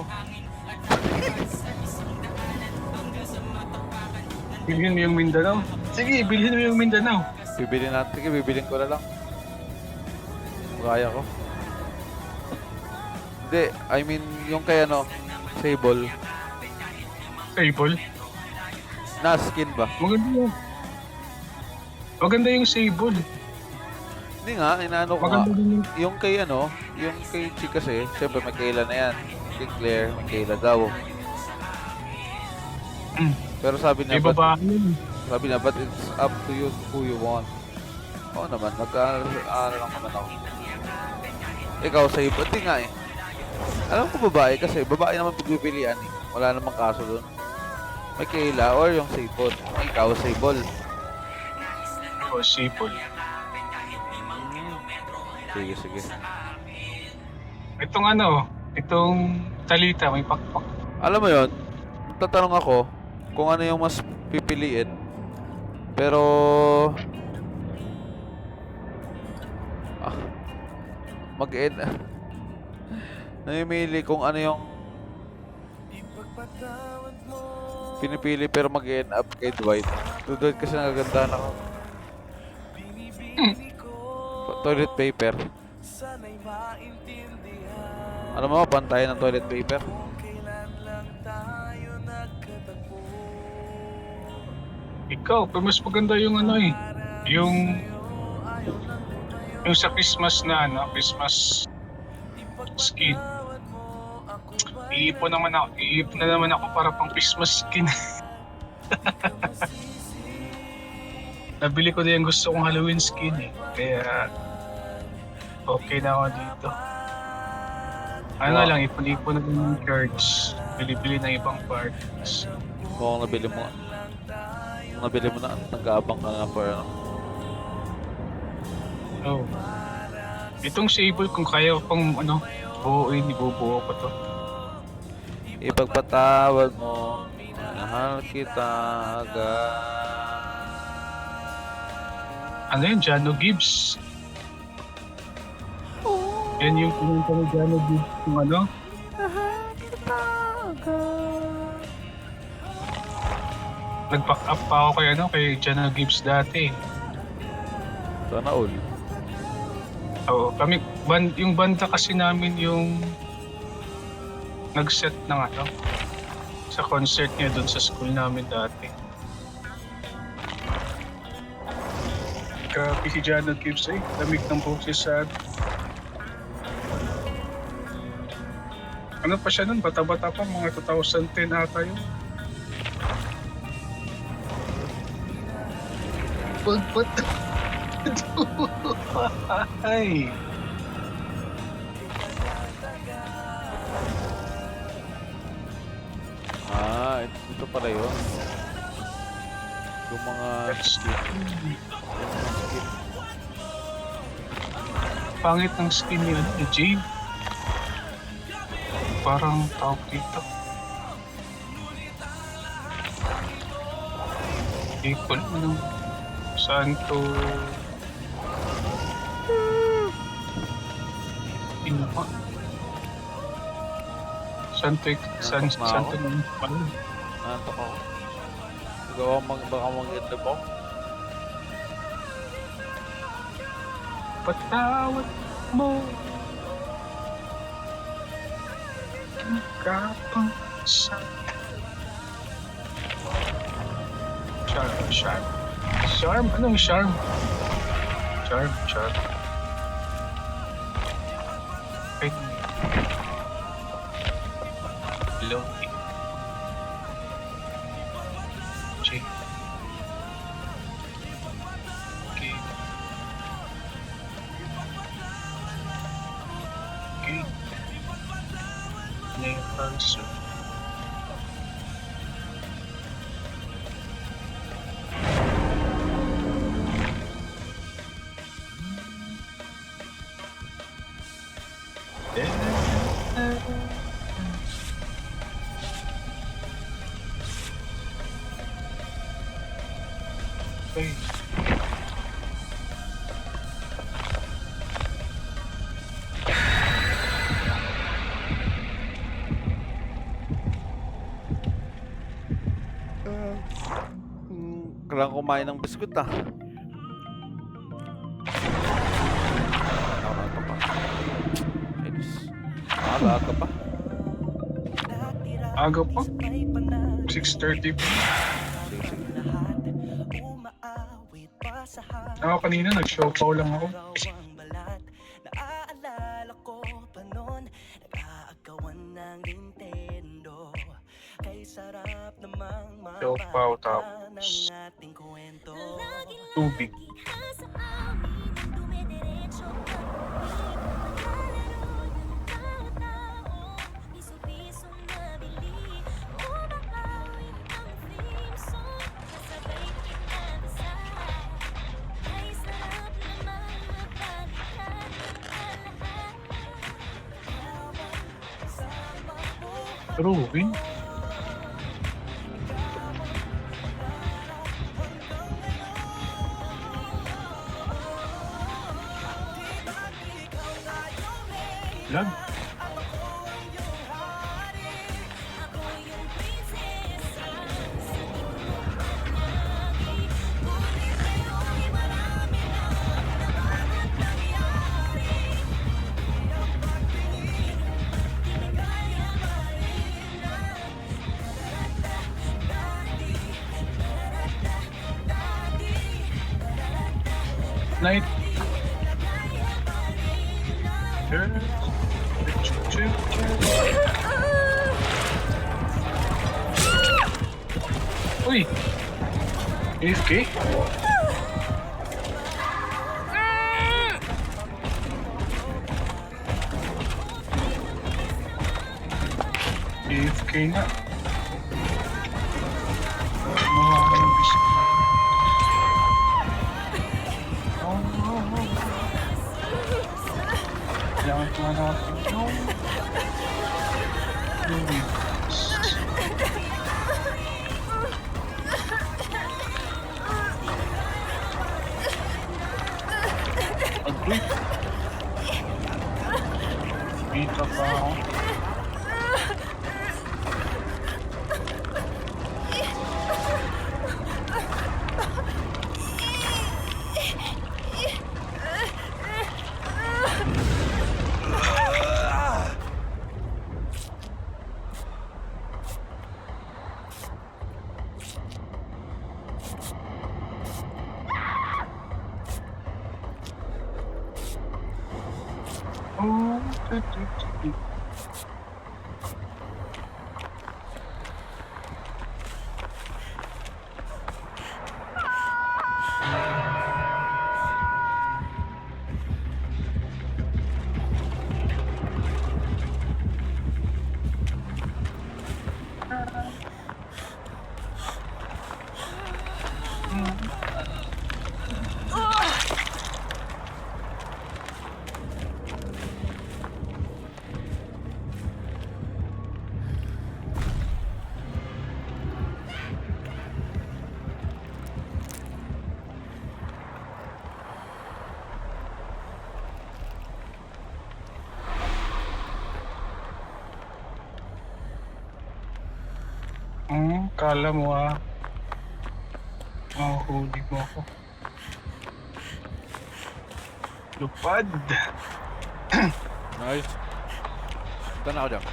Bilhin mo yung Mindanao. Sige, bilhin mo yung Mindanao. Bibilin natin. Sige, bibilin ko na lang. Kaya ko. Hindi, I mean, yung kay ano, Sable. Sable. Na skin ba? Maganda yun. Maganda yung Sable. Hindi nga, inaano ko nga. Maganda din yung... Yung kay ano, yung kay Chi kasi, syempre Michaela na yan. Kay Claire, Michaela daw. Pero sabi niya, May babae yun. sabi niya, but it's up to you who you want. Oo naman, mag-aaral lang naman ako. Ikaw, sa'yo, pati nga eh. Alam ko babae kasi, babae naman pagpipilian eh. Wala namang kaso doon. Michaela or yung Sable. Ikaw, Sable. Oh, Sable. Sige, sige. Itong itong Talita, may pakpak. Alam mo yon, tatanong ako kung ano yung mas pipiliin. Pero mag-end. Namimili kung ano yung pinipili pero mag-end up kay Dwight. Dwight kasi nagagandahan ako. Toilet paper. Alam mo, pantayan ng toilet paper. Ikaw, pero mas maganda yung yung sa Christmas na Christmas skin. Iipon na naman ako para pang Christmas skin. Nabili ko din yung gusto kong Halloween skin eh. Kaya okay na ako dito. Wow. Lang, ipon-ipon na din yung cards. Bili-bili ng ibang parts. Kung nabili mo. Kung nabili mo na, nag-aabang ka na for ano. Oh. Itong Sable, kung kaya ko pang buuin, ibubuo ko to. Ipagpatawad mo, mahal kita agad. Ano yun? Jano Gibbs. Yan yung pinunta ni Jano Gibbs kung nag-back up pa ako kay Jano Gibbs dati. Sana all. Oo, yung banda kasi namin yung nag-set ng sa concert niya doon sa school namin dati. Grabe si Jano Gibbs lamig ng boses sa ano pa siya nun, bata-bata pa, mga 2010 ata yun. What? Ay. Ito pala yun. Yung mga skin. Pangit ng skin niya, ni Jade. Parang tawag dito. Ipon mo Santo... Inuma. Santo ng pala. Nantok ako. Gawa baka mag-end up ako. Patawad mo. Kapang sa... Charm? Anong charm? Charm. Ay. Lonely. J. Okay. Metal suit. Okay. Kailangan kumain ng biskuit ah. Nakakata pa. Ayos. Aga pa. Aga pa. 6:30 pa. Sige, sige. Ako kanina nag-show lang ako. Naaalala ko pa noon, nag-aagawan ng Nintendo. Kay sarap namang Show pa mabata tapos ng ating kwento. tubig. Ruin? Lag? Night. Uy! AFK? AFK na. Mga bisik. Kailangan ko natin yung Agoy! Bita pa ako. Oh, kala mo mahuhuli mo ako. Lupad! Nice. Ito na ako dyan.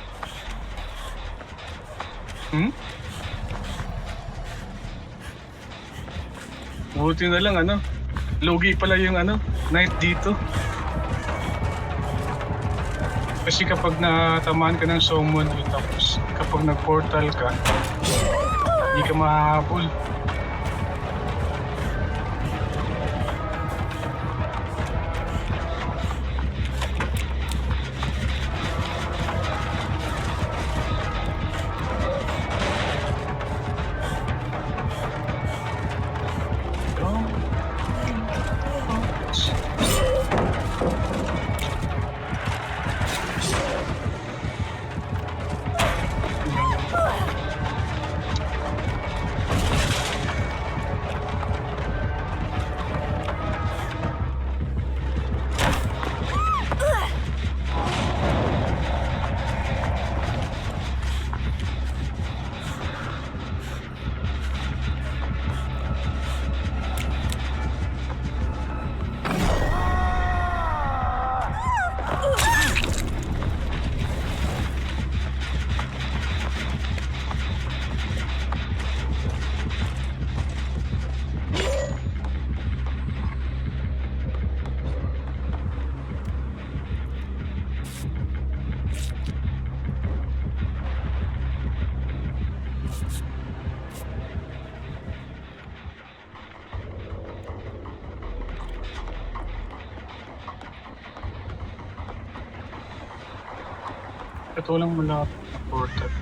Buti na lang Logi pala yung night dito. Kasi kapag natamaan ka ng summon, tapos kapag nag-portal ka, hindi ka mahahabol. Ito lang malapit na portal.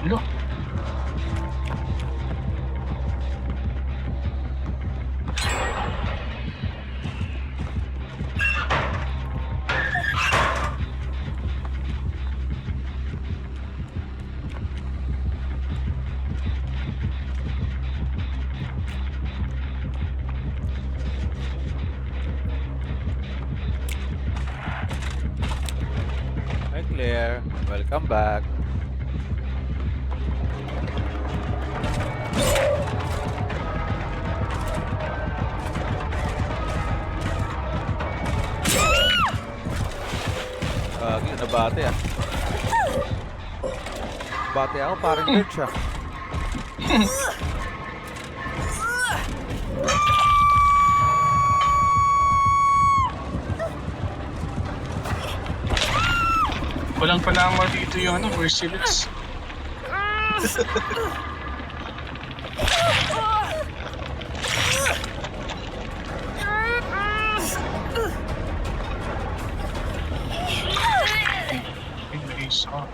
Hello? Hi Claire, welcome back. Nabate ah. Bate ako, parang nerd siya. Walang panama dito yung ano, merciless. English, oh.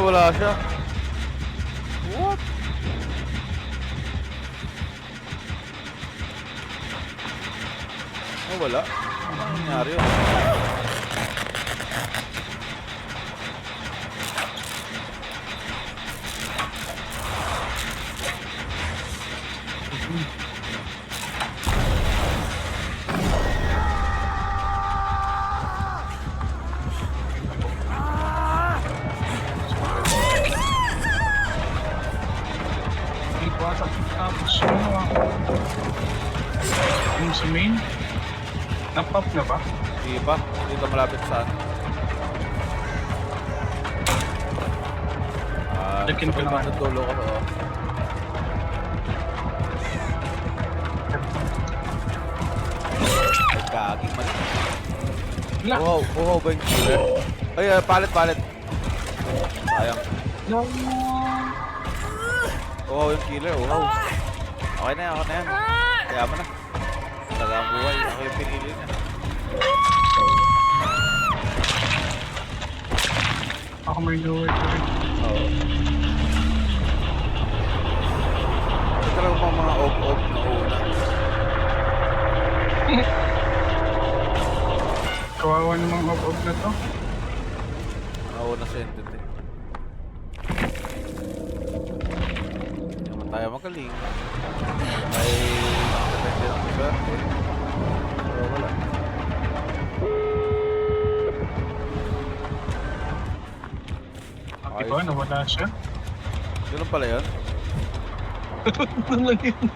Wala siya. What? Oh, wala. Ano nangyari yun? Tapos yung sa main, na-pop na ba? Hindi pa. Dito malapit saan. Lakin ko naman. Sa dulo ko. Oh. Ay, kaging mali. Wala. Wow ba yung killer? Ay, palit. Sayang. No. Wow, yung killer. Wow. Okay na yan. Kaya mo na. Talagang buhay. Ako yung pinili niya. Ako may lower turret. Oo. Ito talagang mga off na una. Kawawa namang off na to. Nauna sa entity. Hindi naman tayo magaling. Ay, depende ng lugar. ba? Nawala siya? Ganun pala yun? Ano lang yun?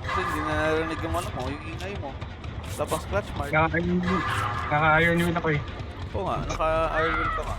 Kasi hindi na narinig yung ano mo, yung ingay mo. Tapos scratch mark. Naka-iron yun ako eh. Oo nga, naka-iron wheel ka nga.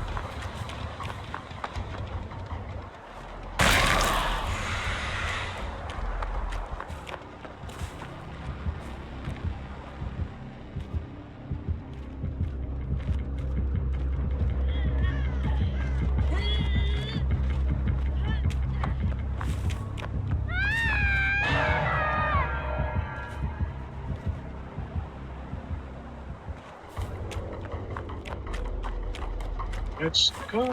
Let's go!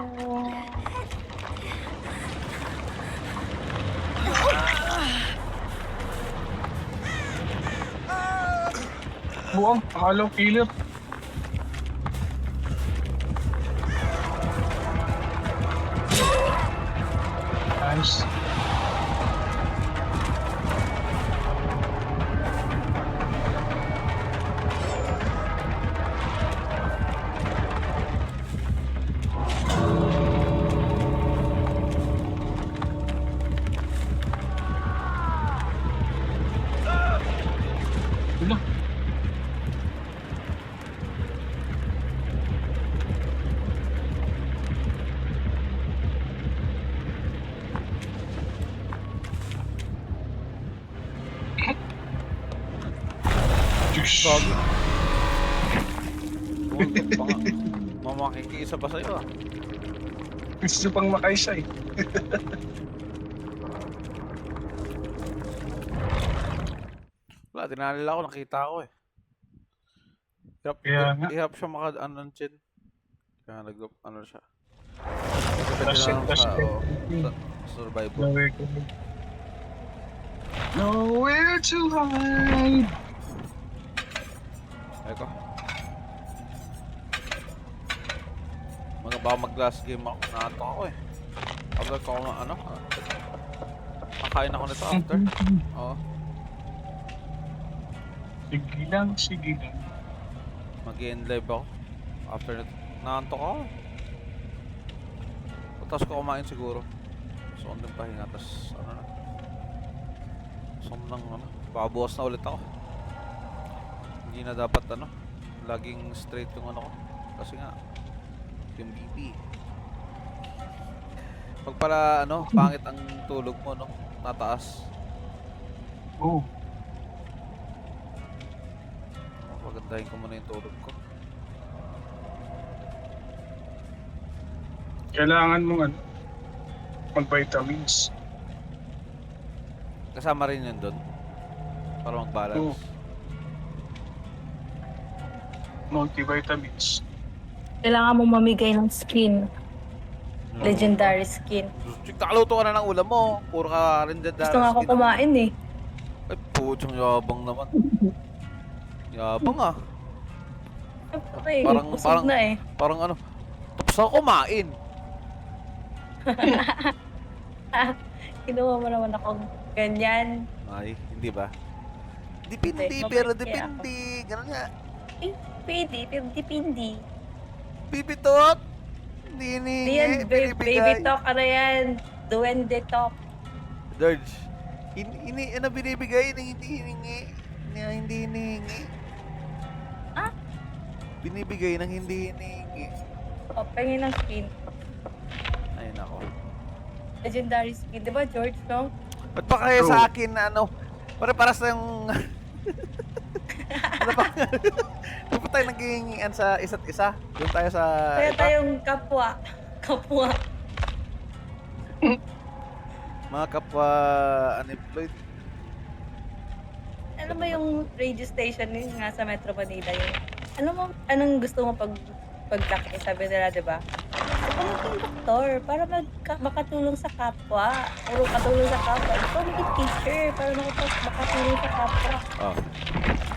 Buwang, akala ko killer. Nice. Wala. Sabi. Mamakikisa pa sa'yo ah. Gusto pang makaisa eh. Wala, tinalala ko, nakita ko eh. Kaya nga. Hirap siya maka-ano ng chin. Kaya ano siya. Flash it, flash it. Survival. Nowhere to hide. Nowhere to hide! Eko. Baka mag-last game ako. Naato ako eh. Kapag ako ano. Kakain ako nito after. Oo. Sige lang, sige lang. Mag-end live ako. After nito. Naantok ako. Tapos ko kumain siguro. So, andun pahinga. Tapos ano na. So, nang ano. Pabuwas na ulit ako. Hindi na dapat ano. Laging straight yung ano ko. Kasi nga. Yung BP. Pag pala ano. Pangit ang tulog mo no. Nataas. Oh, Pagandahin ko muna yung tulog ko. kailangan mong ano, mag-vitamins. Kasama rin yun doon. Para mag-balance. Oo. Multivitamins. Kailangan mo mamigay ng skin. Legendary skin. Chik, nakaluto ka na ng ulam mo. Puro ka rin dyan. Gusto nga ako kumain eh. Ay, putsang yabang naman. Yabang ah. Okay, Parang- busog parang- na eh. Parang ano. Tapos ako kumain. Kinuha mo naman ako ganyan. Ay, hindi ba? Dipindi, Hindi, pero mabait kaya dipindi. Ganun nga. Eh, pwede, pero dipindi. Pipitot. Hindi Hindi hiningi. yan, baby Binibigay. talk, ano yan? Duwende talk. George. Ano binibigay na hindi hiningi? Na hindi hinihingi. Ah? Binibigay ng hindi hinihingi. O, pengin ng skin. Ay, nako. Legendary skin. Di ba, George, no? Ba't pa kaya True. sa akin na ano? Pare-paras na yung... ano pa? Doon pa tayo naghihingian sa isa't isa. Doon tayo sa... Kaya iba. tayong kapwa. Kapwa. Mga kapwa unemployed. Ano ba yung radio station yun nga sa Metro Manila yun? Ano mo, anong gusto mo paglaki? Sabi nila, di ba? Gusto ko maging doktor para makatulong sa kapwa. Puro katulong sa kapwa. Gusto ko maging teacher para makatulong sa kapwa. Oh.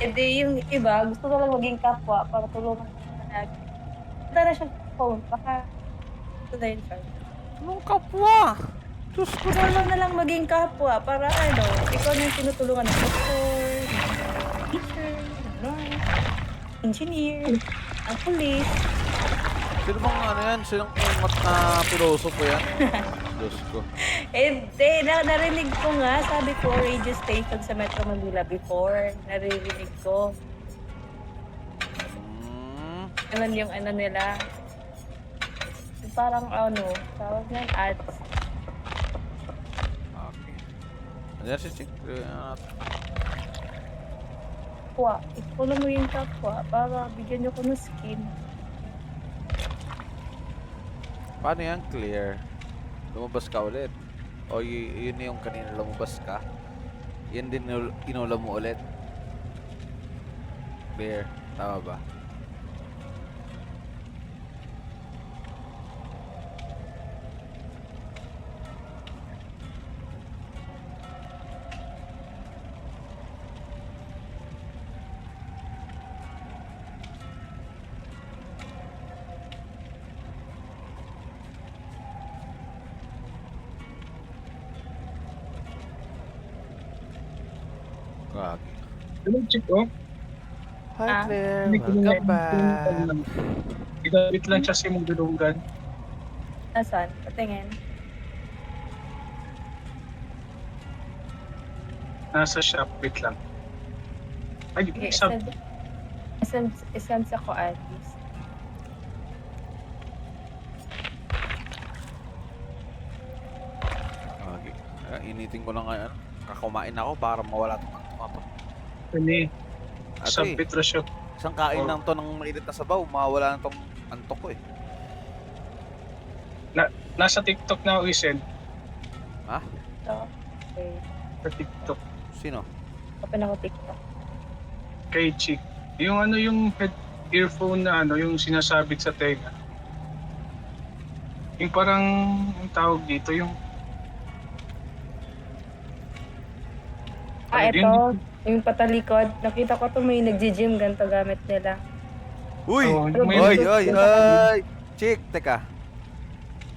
E di yung iba, gusto ko lang maging kapwa para tulungan sa kanag. Ito na siyang phone. Baka ito na yun siya. Anong kapwa? Diyos ko Gusto lang na lang maging kapwa para ano, ikaw na yung tinutulungan ng doktor, ng teacher, ng nurse, engineer. Ang pulis. Sino bang ano yan? Sino umat na pilosopo yan? Diyos ko. Hindi, narinig ko nga. Sabi ko, radio station sa Metro Manila before. Naririnig ko. Ganun yung ano nila. Yung parang ano, tawag yan, ads. Okay. Andiyan si Chick. Kapwa. I-follow mo yung kapwa para bigyan niyo ko ng skin. Paano yan? Clear. Lumabas ka ulit. O yun yung kanina lumabas ka. Yan din inulam mo ulit. Clear. Tama ba? Gagi. Hello, chick, oh. Ah. Claire. Hindi ko na- Welcome back. Igabit lang siya si mong dulungan. Nasaan? Patingin. Nasa shop, wait lang. Ay, di Okay, ba shop? isend sa ko at least. Gagi. Initin ko lang ngayon. Kakumain ako para mawala itong ano to. Ano Ate, Shop Petro Shop. isang kain lang to ng mainit na sabaw. Mawala na itong antok ko eh. Nasa TikTok na ako isend. So, okay. Sa TikTok. Sino? Open ako TikTok. Kay chick. Yung ano yung earphone na ano, yung sinasabit sa tenga. Yung parang, ang tawag dito, yung Ah, Ano ito. Yung patalikod. Nakita ko to may nagji-gym. Ganito gamit nila. Uy! Oh, Ano may- Oy! Oy! Oy! Chick, teka.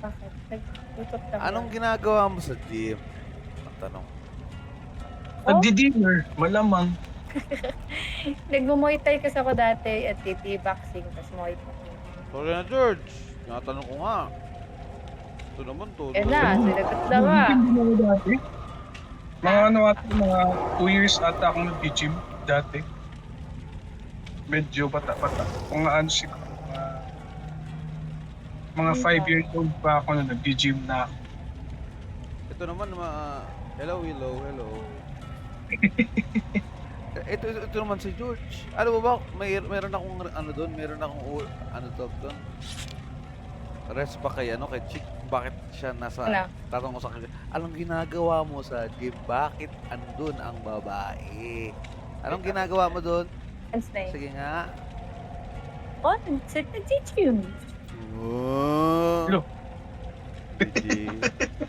Bakit? Nag-ikot lang. Anong ginagawa mo sa gym? Ang tanong. nagdi-dinner, malamang. Nagmo-muay thai kasi ako dati at TT boxing. Tapos muay thai. Sorry na, George. Tinatanong ko nga. Ito naman to. Eh na, sinagot na nga. Hindi na ako dati. Mga ano ata, mga 2 years ata akong nag-gym dati. Medyo bata-bata. Kung ano siguro, mga 5 years old pa ako na nag-gym na ako. Ito naman, hello, hello, hello. ito naman si George. Ano ba? Meron akong ano doon, meron akong ano to doon. Rest pa kay ano kay Chick. Bakit siya nasa Ano? tatanong ko sa kanya. Anong ginagawa mo sa gym? Bakit andun ang babae? Anong ginagawa mo doon? Hands na yun. Sige nga. Oh, nag-gym. Oh. Hello.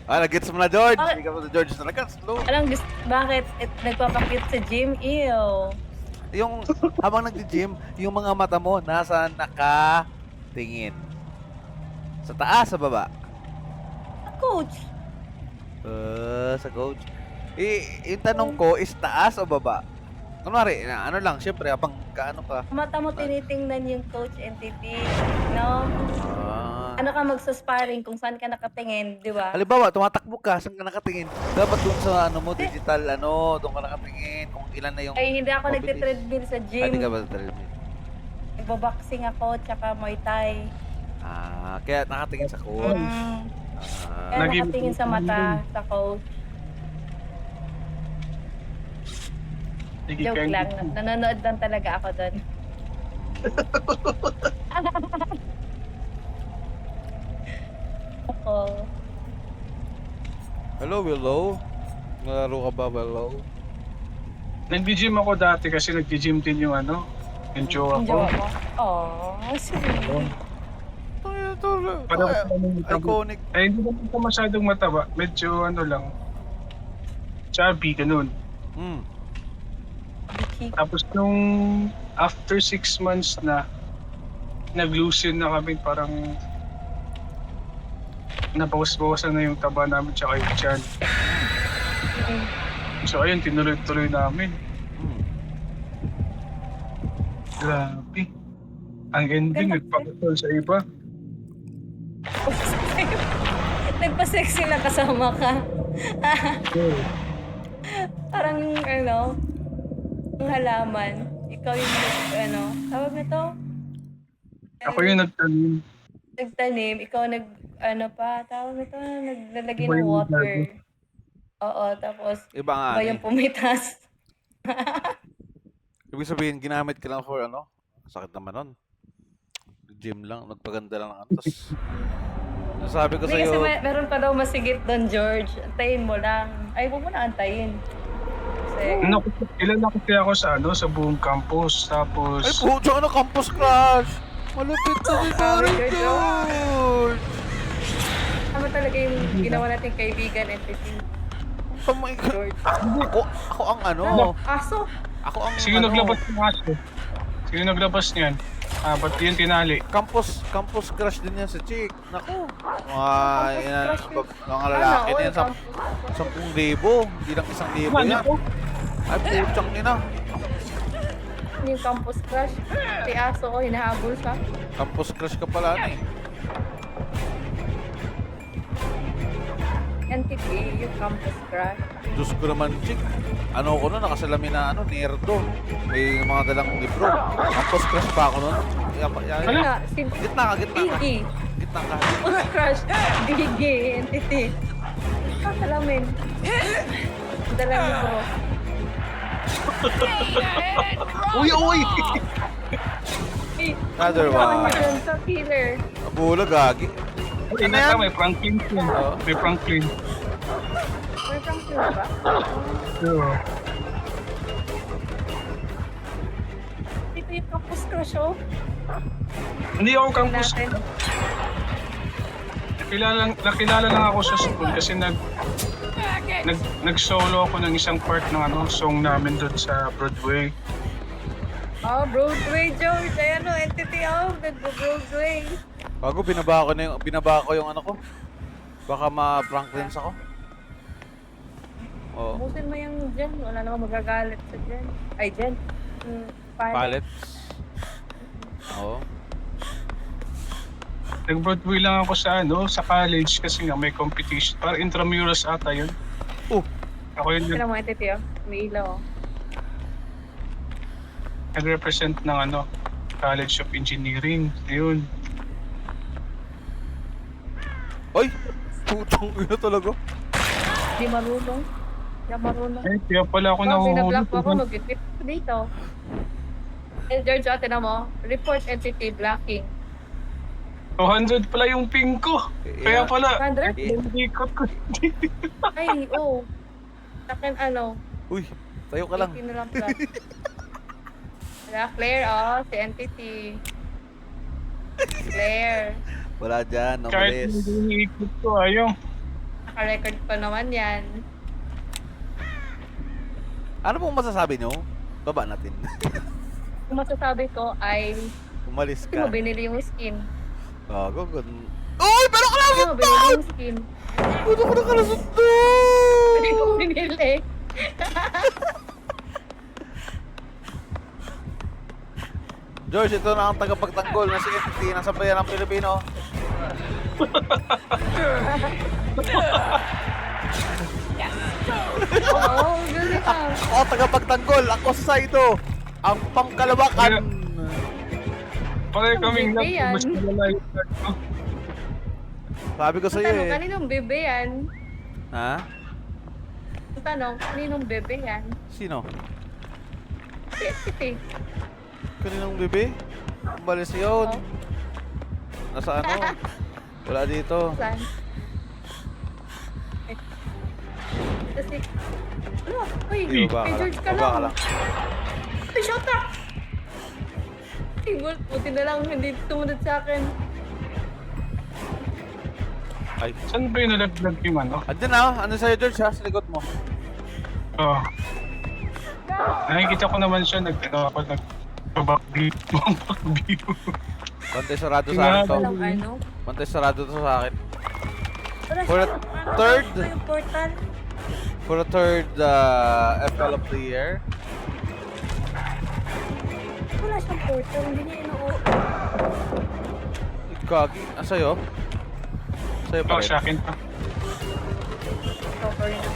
Nag-gets mo na, George. Bakit? Hindi ka pa sa George talaga. Slow. Anong gusto? Bakit? Nagpapakit sa gym? Ew. Yung habang nagdi-gym, yung mga mata mo nasa nakatingin. Sa taas, sa baba. Coach. Sa coach. Yung tanong ko is taas o baba? Kunwari, ano lang, syempre, habang kaano ka. Mata mo tinitingnan yung coach entity. No? Ano ka magsa-sparring kung saan ka nakatingin, di ba? Halimbawa, tumatakbo ka, saan ka nakatingin? Dapat dun sa ano mo, digital, doon ka nakatingin, kung ilan na yung... Ay, hindi ako mabilis. nagte-treadmill sa gym. Hindi ka ba sa treadmill? Nagbo-boxing ako, tsaka Muay Thai. Kaya nakatingin sa coach. Kaya Naging- nakatingin sa mata sa coach. Sige, Joke kain- lang. Nanonood lang talaga ako doon. Ako. Hello, Willow. Nalaro ka ba, Willow? Nag-gym ako dati kasi nag-gym din yung ano, yung jowa Yung ko. jowa ko. Aww, sweet. Parang ano, Iconic. ay, hindi naman ito masyadong mataba. Medyo ano lang, chubby, ganun. Bikini. Tapos nung after 6 months na, nag-loosen na kami, parang nabawas-bawasan na yung taba namin tsaka yung tiyan. So ayun, tinuloy-tuloy namin. Grabe. Ang ending, nagpakasal sa iba. Nagpa-sexy na kasama ka. Oh. Parang yung yung halaman. Ikaw yung tawag na to? Ako yung nagtanim. Nagtanim, ikaw tawag na to, naglalagay Iba ng yung water. naglago. Oo, tapos Iba nga. iba yung pumitas. Ibig sabihin, ginamit ka lang for sakit naman nun. Gym lang, nagpaganda lang ng antas. Sabi ko Hindi kasi sa'yo, meron pa daw masigit doon, George. Antayin mo lang. Ay, huwag mo na antayin. Kasi, Ilan na kasi ako sa buong campus. Tapos, ay puto, campus crush! Malapit na si Parang George, George! tama talaga yung ginawa nating kaibigan entity, Tamay ka. George. Ako ang Aso! Ako ang sino naglabas ng aso? Sino naglabas niyan? Ba't yun tinali? Campus crush din yan sa chick. Naku. Mga lalaki din. 10,000. Hindi lang 1,000 yan. Ay, putsang nina. Ano yung campus crush? Si Aso ko, hinahabol siya. Campus crush ka pala na eh. Entity, yung campus crush. Diyos ko naman, chick. Ano ko nun, nakasalamin na nerdo. May mga dalang libro. Campus crush pa ako nun. Ano nga? Si Gitna ka. Biggie. Gitna ka. Campus crush. Biggie, entity. Kakalamin. Dalang libro. Uy! Other one. Sa killer. Abula, gagi. Ano yan? May Franklin yun. Oo. May Franklin. May from killer ba? Oo. Dito yung campus crush, oh. Hindi ako campus. Natin. Nakilala lang ako sa school kasi nag-solo ako ng isang part ng song namin doon sa Broadway. Oh, Broadway, George. Ayan, entity, nag-Broadway. Bago binaba ko yung ko. Baka ma-Franklins ako. Oo. Busin mo yung dyan. Wala naman magagalit sa dyan. Ay, dyan. Pallets. Oo. Nag-Broadway lang ako sa college kasi nga may competition. Para intramurals ata yun. Ako yun Sino mo, entity, oh. May ilaw, oh. nag-represent ng College of Engineering. Ayun. Ay! Putong ina talaga. Di marunong. Di marunong. Kaya pala ako Binablock nahuhulog. ako, mag-tip dito. George, ate na mo. Report entity blocking. 200 pala yung ping ko. Kaya pala. 100? Ikot ko. Ay, oh. Sakin, Uy, tayo ka lang. 18 na lang plus. Wala, Claire, oh. Si entity. Claire. Wala dyan, Kahit umalis. hindi ikot ko, ayaw. Naka-record pa naman yan. Ano pong masasabi nyo? Baba natin. Kung masasabi ko ay, Umalis hindi mo ka. binili yung skin. Gago, Uy! Pero ka lang! Hindi mo binili yung skin. Puto ko na kalasot Hindi mo binili. George, ito na ang tagapagtanggol na si entity ng sambayan ng Pilipino. Oo, galing ka. Ako tagapagtanggol, ako sa ito. Ang pangkalawakan. Pare kaming Hindi yan. mas malalayo. Sabi ko Ang sa'yo tanong, eh. kaninong bebe yan? Ha? Ang tanong, kaninong bebe yan? Sino? Si entity. Kaninong bebe? Umalis yun. Oh. Nasa Wala dito. Saan? Eh. Kasi, uy, Di, baba kay ka George ka lang. Baba ka lang. lang. Ay, shut up! Ay, buti na lang, hindi tumunod sa akin. Ay. Saan ba yung nalaglag yung Andun na, andun sa'yo George ha, sa likod mo. Oo. Nakikita ko naman siya, nag-back view. Bantay sarado sa akin to. Walang Bantay sarado to sa akin. Wala For a siya. third? Ito yung portal. For the third FL of the year. Wala wala siyang portal, hindi niya ino-open. Gagi. Sa'yo? Sa'yo pa Oh, rin. sa akin pa. Cover niya.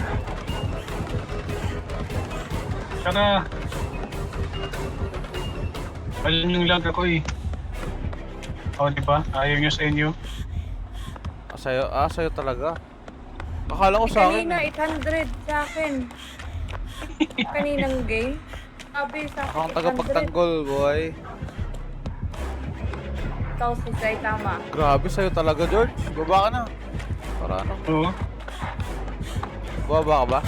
Tsaka, alam yung lag ako eh. O, di ba? Ayaw nyo sa inyo. Sa'yo? Sa'yo talaga. Akala ko sa akin. Kanina, 800 sa akin. Kaninang game. Sabi sa akin, Akong tagapagtanggol, boy. Ikaw si Zay, tama. Grabe sa'yo talaga, George. Baba ka na. Para ano? Oo. Baba ka ba?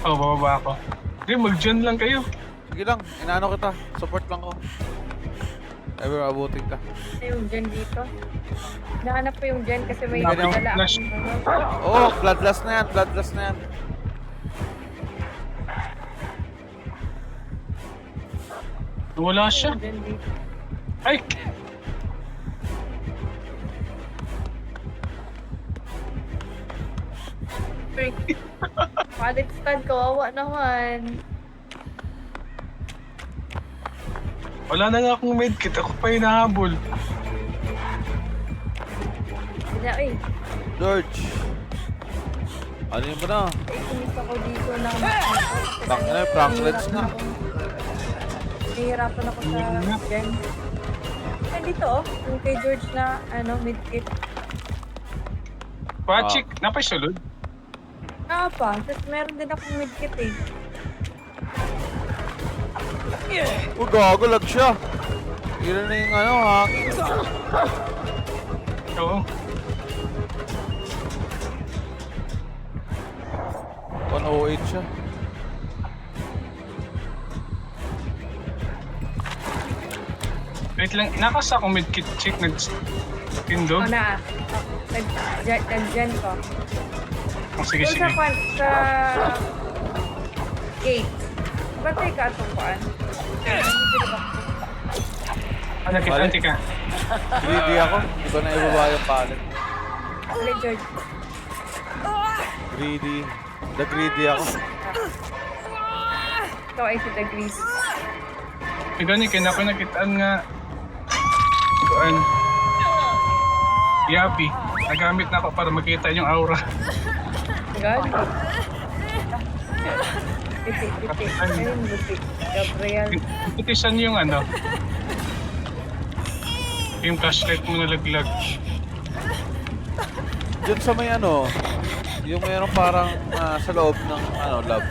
Oo, bababa ako. Hindi, mag-gen lang kayo. Sige lang. Inaano kita. Support lang ko. Ever abutin ka. Ano yung gen dito? Nahanap ko yung gen kasi may Ganyan. dala Flash. akong ano. Oh, bloodlust na yan. Bloodlust na yan. Wala siya. Yung gen dito. Ay! Freak. Palit stand, kawawa naman. Wala na nga akong medkit. Ako pa hinahabol. Kaya, eh, George. Ano yun ba na? inis ako dito na Franklins na. Nahihirapan ako sa gen. Ay, dito oh. Yung kay George na, ano, midkit. Pachik, napay sulod. Pa. Tapos meron din akong midkit eh. Oh, gago. Lag siya. Ilan na yung ano, hangin. Oo. 108 siya. Wait lang, nakas ako medkit check. Nag-tindog. O na, nag-gen ko. Oh, sige, Doon sige. sa gate. Ba't tayo ka itong kuan? Ano, kita ka. Greedy ako. Hindi ko na ibaba yung pallet. Ulit, George. Greedy. The greedy ako. Ikaw ay si The Grease. Gani, kaya ako nakitaan nga. Kuan. Yapi. Nagamit na ako para makita yung aura. God. Biti. Ayun, biti. Gabriel. Itisan yung ano. Yung flashlight mo nalaglag. Diyan sa may ano, yung mayroong parang sa loob ng ano, lab.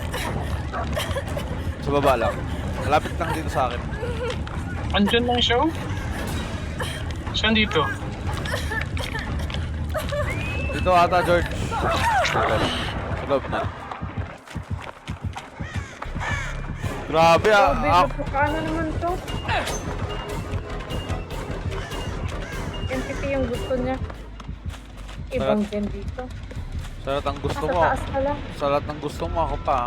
Sa baba lang. Malapit lang dito sa akin. Andyan lang siya. Oh. Saan dito? Dito ata, George. Sa loob na. Grabe Grabe, ah. napakano naman to. Entity yung gusto niya. Ibang gen dito. Sa lahat ng gusto Nasa mo. taas pala. Sa lahat ng gusto mo, ako pa.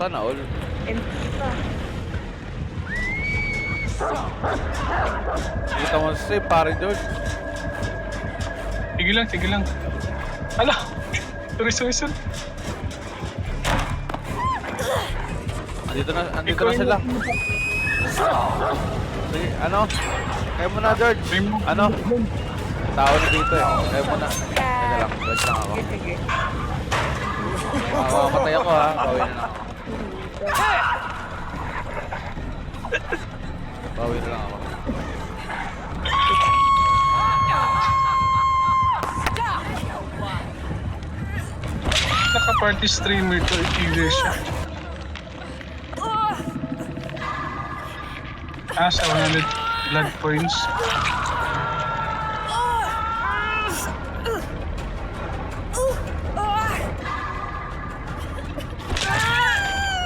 Sana all. Entity pa. Kita mo sa save, pare George. Sige lang. Ala! Sorry. Andito na sila. Sige, ano? Kaya mo na, George. Ano? Tao na dito eh. Kaya mo na. Teka lang, wait lang ako. Sige. Patay ako ha. Bawi na lang ako. Bawi na lang ako. Naka-party streamer to. Itigil siya. Sa 100 blood points.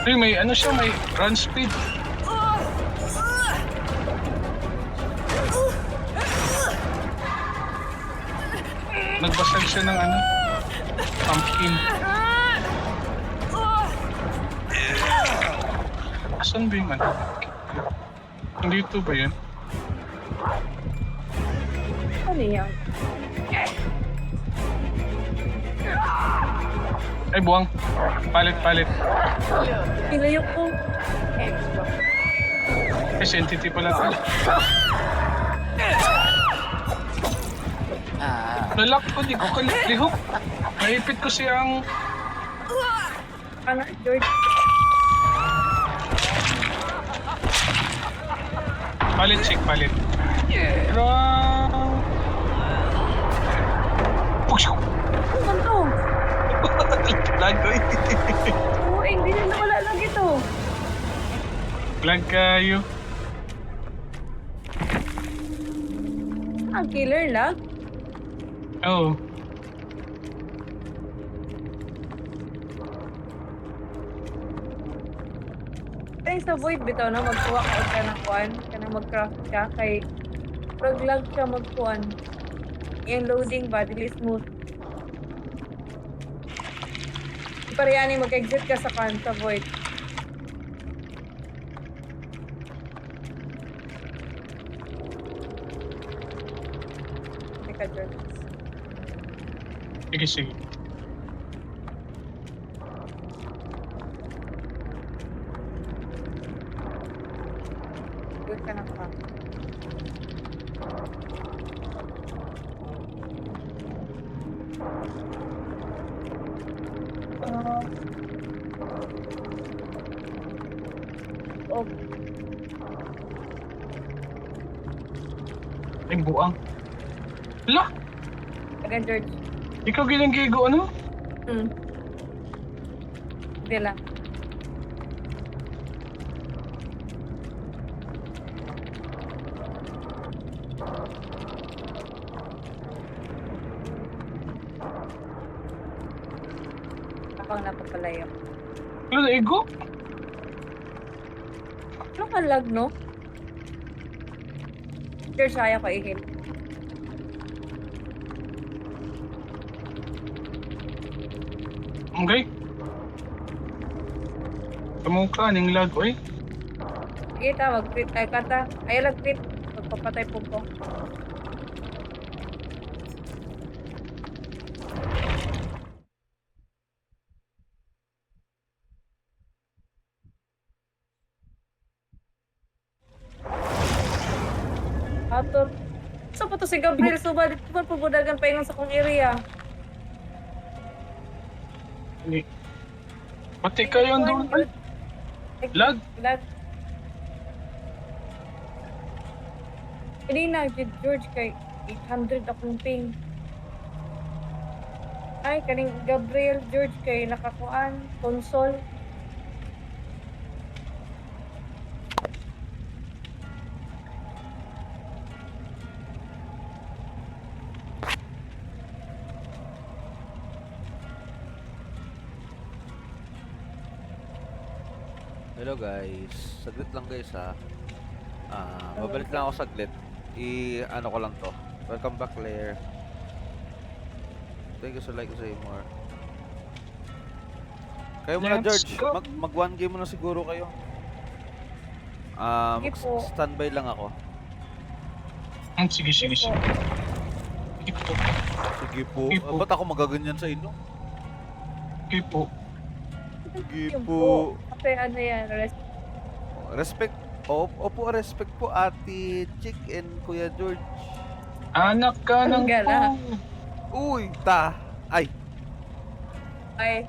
Uy, may ano siya, may run speed. Nagbasag siya ng ano, pumpkin. Asan ba yung ano? Dito ba yun? Ano yan? Ay, buwang. Palit. Pilayok ko. Eh, sensitive pala ito. Nalak ko, di ko kalihok. Naipit ko siyang... Ano, George? Palit, chick, palit. Pero... Push ko! Ano to? Lag ko eh. Oo, hindi na nawala lang ito. Lag kayo. Ang killer lag. Oo. Ay, sa void bitaw na magkuha ka ng kuan. Kana mag-craft ka kay pag lag ka magkuan. Yung loading ba, dili smooth. Parehani mag-exit ka sa kan sa void. Teka, George. Sige. Good ka na pa. Oh, Ay, buang. Hala! again, George. Ikaw ginang-gigo, ano? Hindi lang. Ako ang napapalayo. Ano na, ego? Ano ka lag, no? George, kaya ko i-heal. Okay. Kamukha ning lag, oy. Sige, tawag crit. Ay, kata. Ay, lag crit. Magpapatay po ko. Atot. Sa pa to si Gabriel? Suba, dito man pubudagan pa ingon sa kong area. Ni. Pati kayo doon. Ay, lag. Lag. Hindi na, George, kay 800 akong ping. Ay, kaning Gabriel, George, kay nakakuan, console. Hello guys, saglit lang guys ha. Babalik lang ako saglit. Ano ko lang to. Welcome back, Claire. Thank you so like sa more. Kayo muna, Let's George. go. Mag one game muna siguro kayo. Sige po. Standby lang ako. Sige. Sige po. Sige po. Sige po. Ba't ako magaganyan sa inyo? Sige po. Sige Yung po. Kasi ano yan, Respect. Opo, respect po Ate Chick and Kuya George. Anak ka ng Gala. Uy, ta. Ay, ay,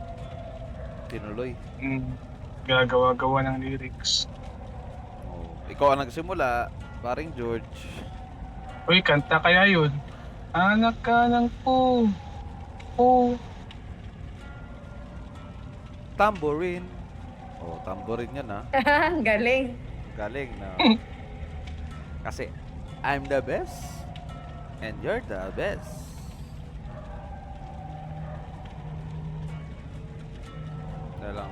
tinuloy. Gagawa-gawa ng lyrics. Oh, ikaw ang nagsimula, paring George. Uy, kanta kaya yun. Anak ka ng po. Tambourine. Oh, tambourine yan ha. galing. Galing na. Kasi I'm the best and you're the best. Kaya lang.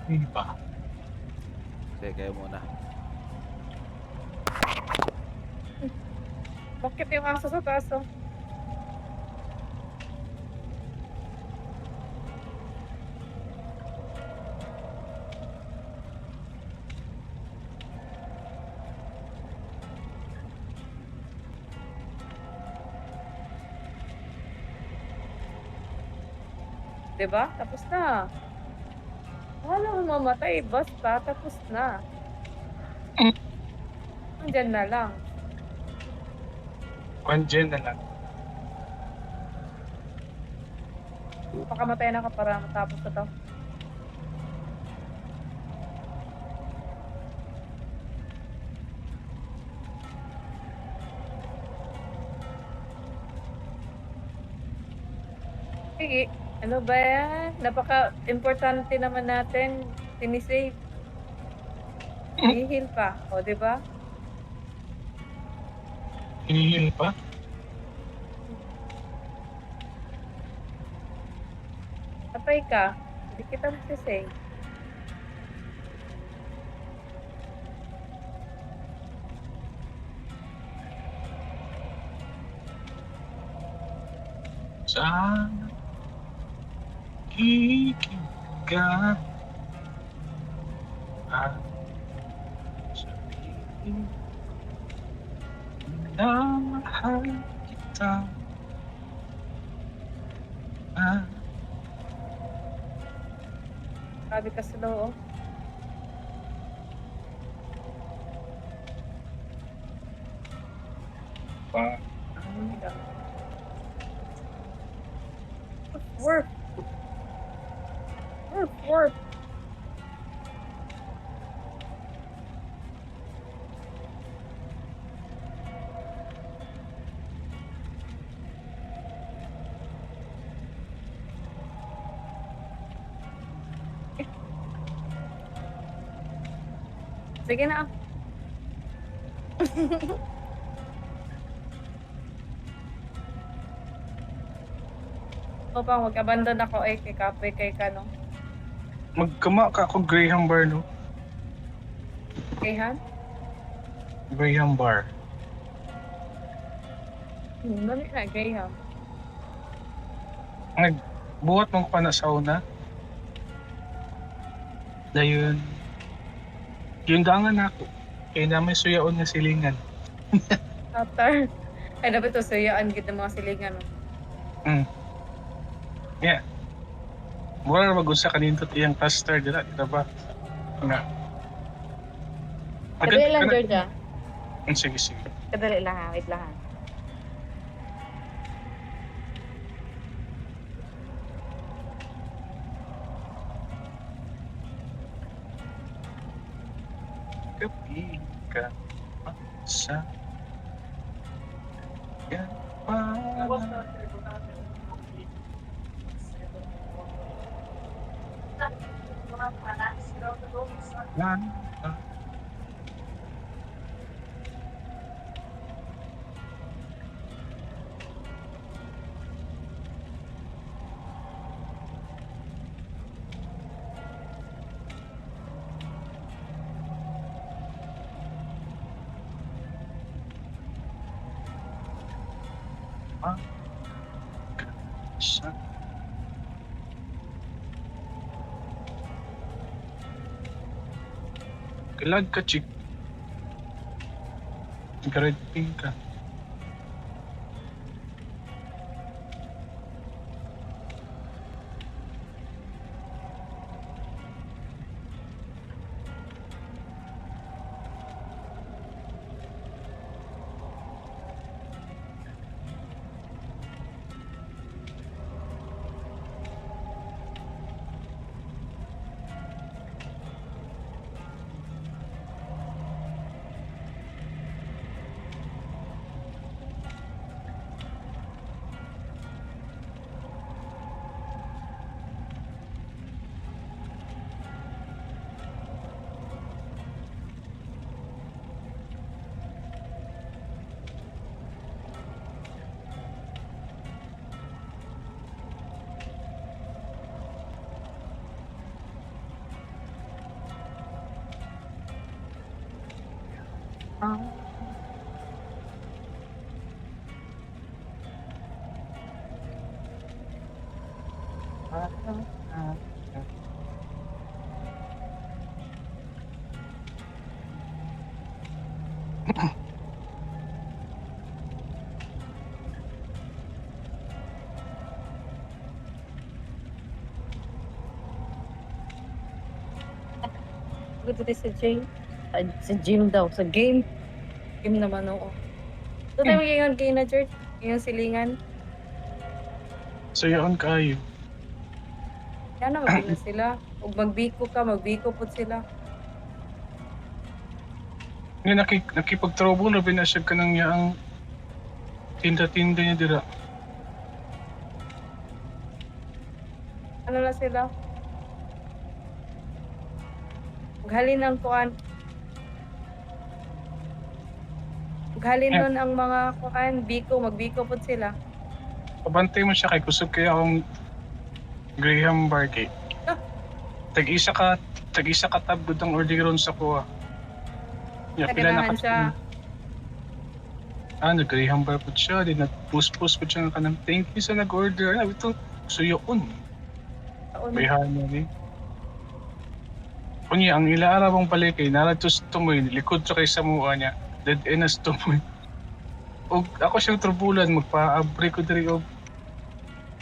Hindi pa. Sige, kayo muna. Bakit yung aso sa taas? Oh? 'Di ba? Tapos na. Wala kang mamatay, basta tapos na. Andiyan na lang. Andyan na lang. Pakamatay na ka para matapos na 'to. Sige, ano ba yan? Napaka-importante naman natin, sinisave. I-heal pa, o 'di ba? Hinihil pa? Patay ka, hindi kita masisave. Sana higit ka at sabihin na mahal kita at Sabi ka slow, oh. pa Work. Work. Sige na. O pa, mag-abandon ako kay Kapoy kay Kano. magkama ka ako Graham Bar, no? Kay Han? Graham Bar. Dali na, Graham. Nagbuhat mong pa na sa una. Dayon. Yung dangan ako. Kaya namin suyaon nga silingan. After. Ay, dapat ito suyaan gid ng mga silingan. Oh. Yeah. Mura na mag-usa kanintot iyang cluster dira, di ba? Nga. Kadali lang, Georgia. Sige. Kadali lang ha. Wait lang ha. Gabi ka sa yan pa. Sa Kalag ka, chick. Red pink ka. Good to sa gym. Sa gym daw. Sa game. Game naman oo. Ito tayo ngayon kay na church. Ngayong silingan. Sayaon kayo. Yan na maging na sila. Huwag magbiko ka, magbiko po sila. Nga nakipag-trouble na binasag ka ng yaang tinda-tinda niya dira. Ano na sila? Maghalin ang kuan. Maghalin nun ang mga kuan, biko, magbiko po sila. Pabantay mo siya kay kusog kaya akong Graham bar kay. Tag-isa ka tabgod ang orderon sa kuha. Ya, pila na Naganahan siya. Nag-Graham bar po siya. Di nag-post-post po siya ng kanang thank you sa nag-order. Ito, suyoon. Taon. Bayhan mo ni. Kunya, ang ilaarabang palikay, naratos tumoy, likod sa kay Samoa niya. Dead end as tumoy. O ako siyang turbulan, magpa-abre ko diri og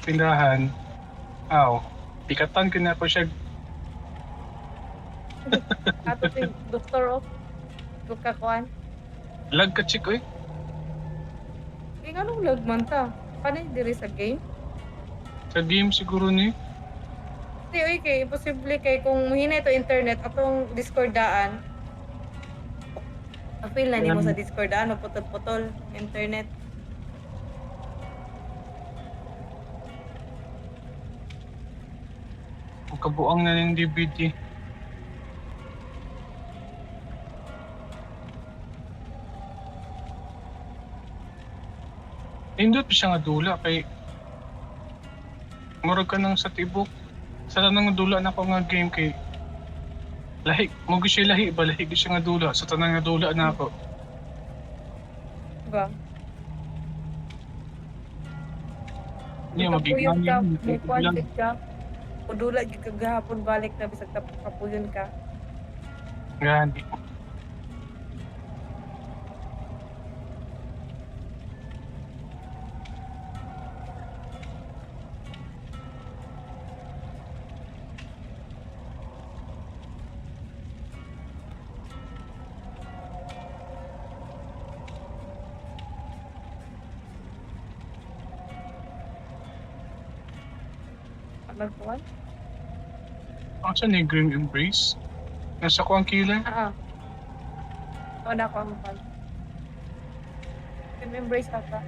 tindahan. Aw, pikatan ko na ako siya. Ato si Dr. of Kakuan. Lag ka chick, oy. Kaya anong lagman ta? Paano yung diri sa game? Sa game siguro ni. Hindi, oy, kay imposible kay kung mahina ito internet, atong Discord daan. Apil na mo sa Discord daan, maputol-putol internet. Ang kabuang na ng DVD. Indot pa siya nga dula kay murag ka nang sa tibok. Sa tanang dula na ako nga game kay lahi, mo siya lahi ba lahi siya nga dula sa tanang nga dula na ako. Diba? Niya Kapuyod ka, may magiging kwantit ka. Udula, gagahapon balik na bisag kapuyon ka. Gani. Nagkuhan? Asa ni Grim Embrace? Nasa ko ang killer? Oo na ako ang pan. Embrace ka ka.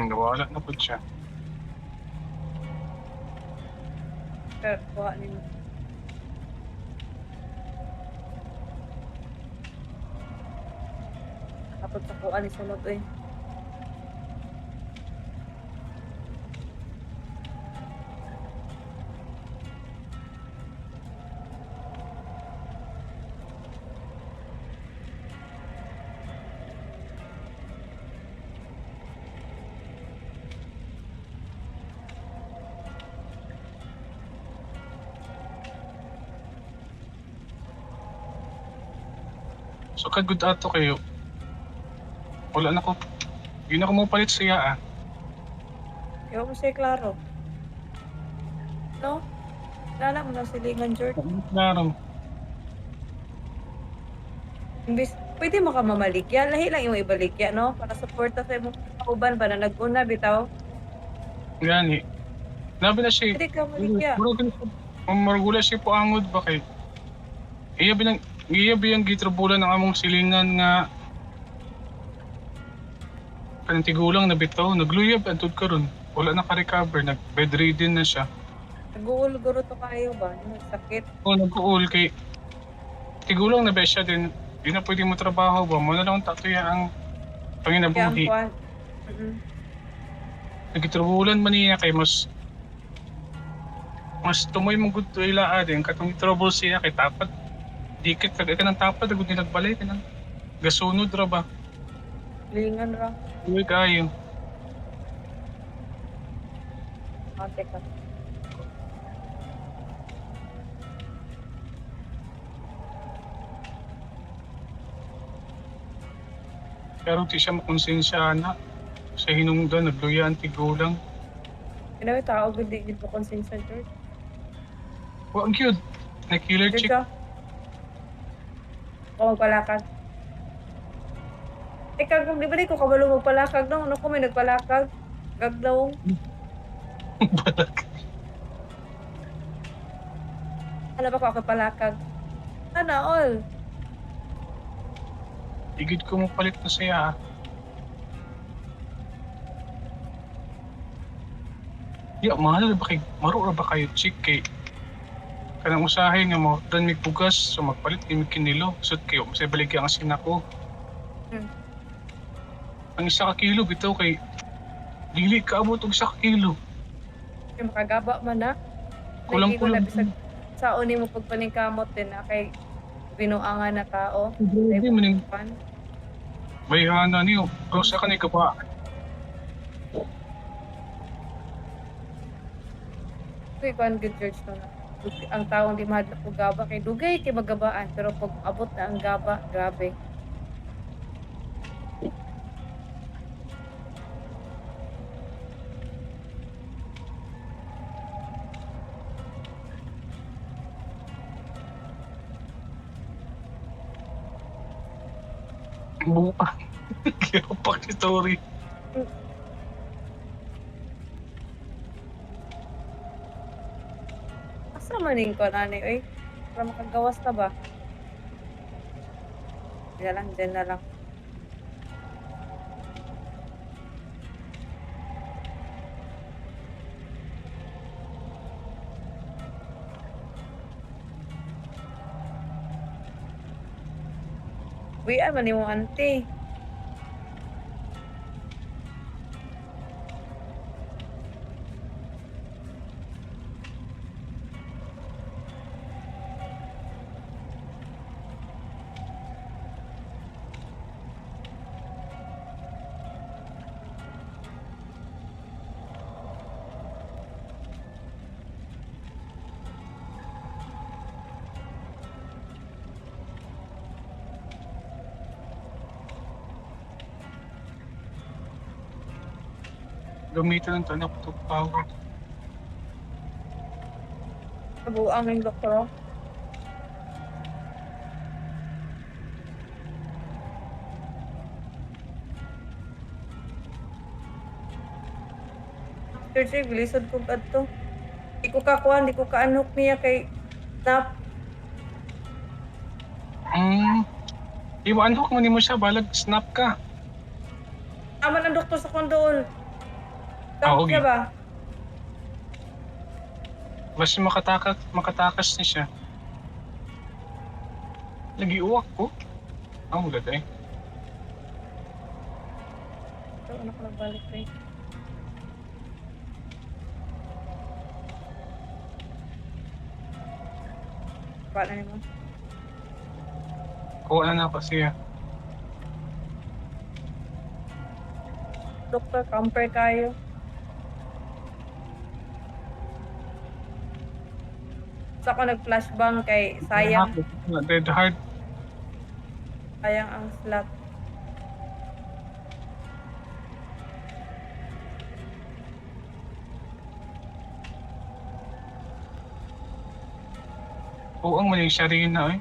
Nawala na po siya. Pero kuha nila. Tapos sa kuha ni Sunod eh. So kagud ato kayo. Wala na ko. Hindi na ko mo palit siya ah. Ewan ko siya klaro. No? Lala mo na silingan, George. Klaro. Imbis, pwede mo ka mamalikya. Lahi lang yung ibalikya, no? Para supporta sa imong kauban ba na nag-una, bitaw. Gani. Nabi na siya. Pwede ka malikya. Marugula siya po angod ba kay. Iya biyang gitrabulan ng among silingan nga panitigulang na bitaw. Nagluyab antod karon. Wala na ka-recover. Nag-bedridden na siya. Nag-uul-guro to kayo ba? Sakit. O nag-uul kay tigulang na ba siya din Di na pwede mo trabaho ba? Mo na lang tatuya ang Kaya ang panginabuhi. kuwan. Mm-mm. Nagitrubulan man niya kay mas tumoy mong good to ila din katong trouble siya kay tapat dikit kag ka ng tapat agud ni nagbalik ka ng gasunod ra ba Lingan ra. uy kayo Ate ka. pero di siya makonsensya na sa hinungdan nagluya ang tigulang Kinawi tao, hindi dito konsensya, George. wa ang cute na killer George, chick ah. Ako magpalakad. Ikaw, kung di ba di ko kabalo magpalakad no? Ano ko may nagpalakad? Gagdaw. Ano ba ko ako palakad? Sana all. igid ko mo palit na siya ya mahal na ba kay maro ra ba kayo chick kay kanang usahay nga mo dan mig bugas so magpalit ni kinilo sud kayo masay balik ang asin ako Hmm. ang isa ka kilo bitaw kay dili ka abot og isa ka kilo Kaya makagaba man na. kulang-kulang na bisag sa uni mo pagpaningkamot din na kay binuangan na tao. hindi man yung Pan. bayhana niyo pero sa kanay ka pa Kaya kung good George no na. Ang taong di mahal po gaba kay dugay kay magabaan pero pag abot na ang gaba, grabe. buka kaya pa story Asa maning ko ani oy? Para makagawas na ba? Diyan na lang. Uy, man mo ante. gamitan ng tanak to power Nabuang yung doktor. Sir, bilisod ko adto. Di ko kakuan, di ko kaanok niya kay nap. Iwan ko man mo siya balag snap ka Tama ng doktor sa kondoon. Ah, Tama okay. siya ba? basta makatakas na siya lagi uwak ko wala eh Ito, anak ko nagbalik eh. Paano naman? kuha na pa siya Doktor, compare kayo. Sa ako nag-flashbang kay sayang dead hard ang slot. oo ang maling siya rin na eh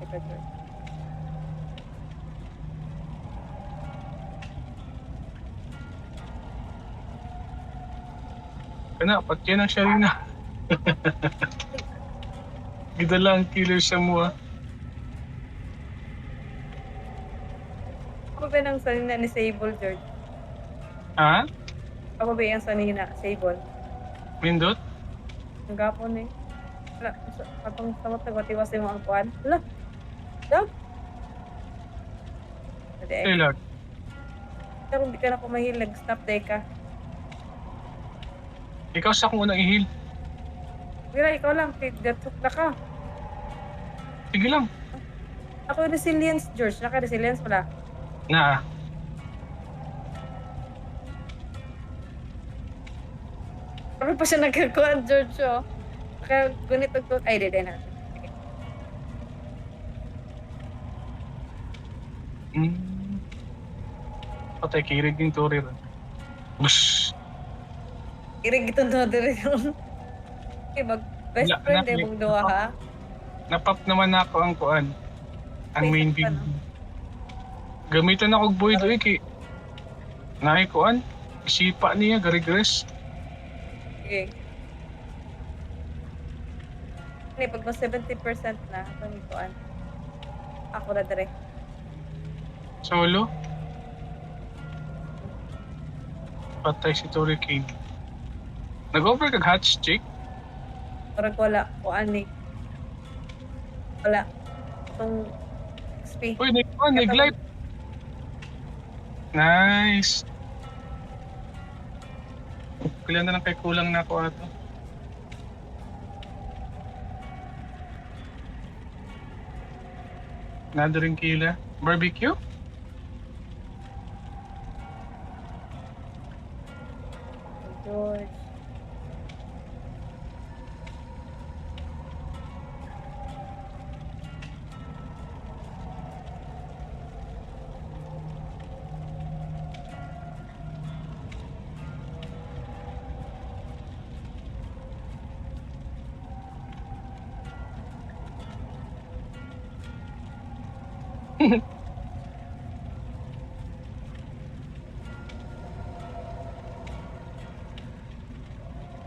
Teka, sir. kana pati yan ang siya rin na gidala ang killer sa mo ah ba ng sanina ni Sable, George? Ha? Ako ba yung sanina, Sable? Windot? Ang gapon eh. Wala, atong samot na gatiwas mo ang kuhan. Wala, dog. Pwede Ilag. pero hindi ka na pumahilag, stop day ka. Ikaw sa kung unang ihil. Mira, ikaw lang, gatok na ka. Sige lang. Ako yung resilience, George. Naka-resilience wala. Na. Ano pa siya nagkakuhan, George, oh. Kaya gunit ko, ay, di na. Patay kirig yung turir. Bush. Irig itong dodere yun. Okay, best Wala, friend eh, nakik- mong duwa ha. Napap naman ako ang kuan. Ang main Basic big. pa, no? Gamitan ako boy doy kay naay kuan. Sipa niya garigres. Okay. Hindi, pag mas 70% na, pamikuan. Ako na dire. Solo. Patay si Tori King. Nag-over kag hatch chick. Parang wala, kuan ni. Wala. Itong XP. Uy, nag-live. Nice. Kailan na lang kay kulang na ako ato. Nado rin kila. Barbecue? George.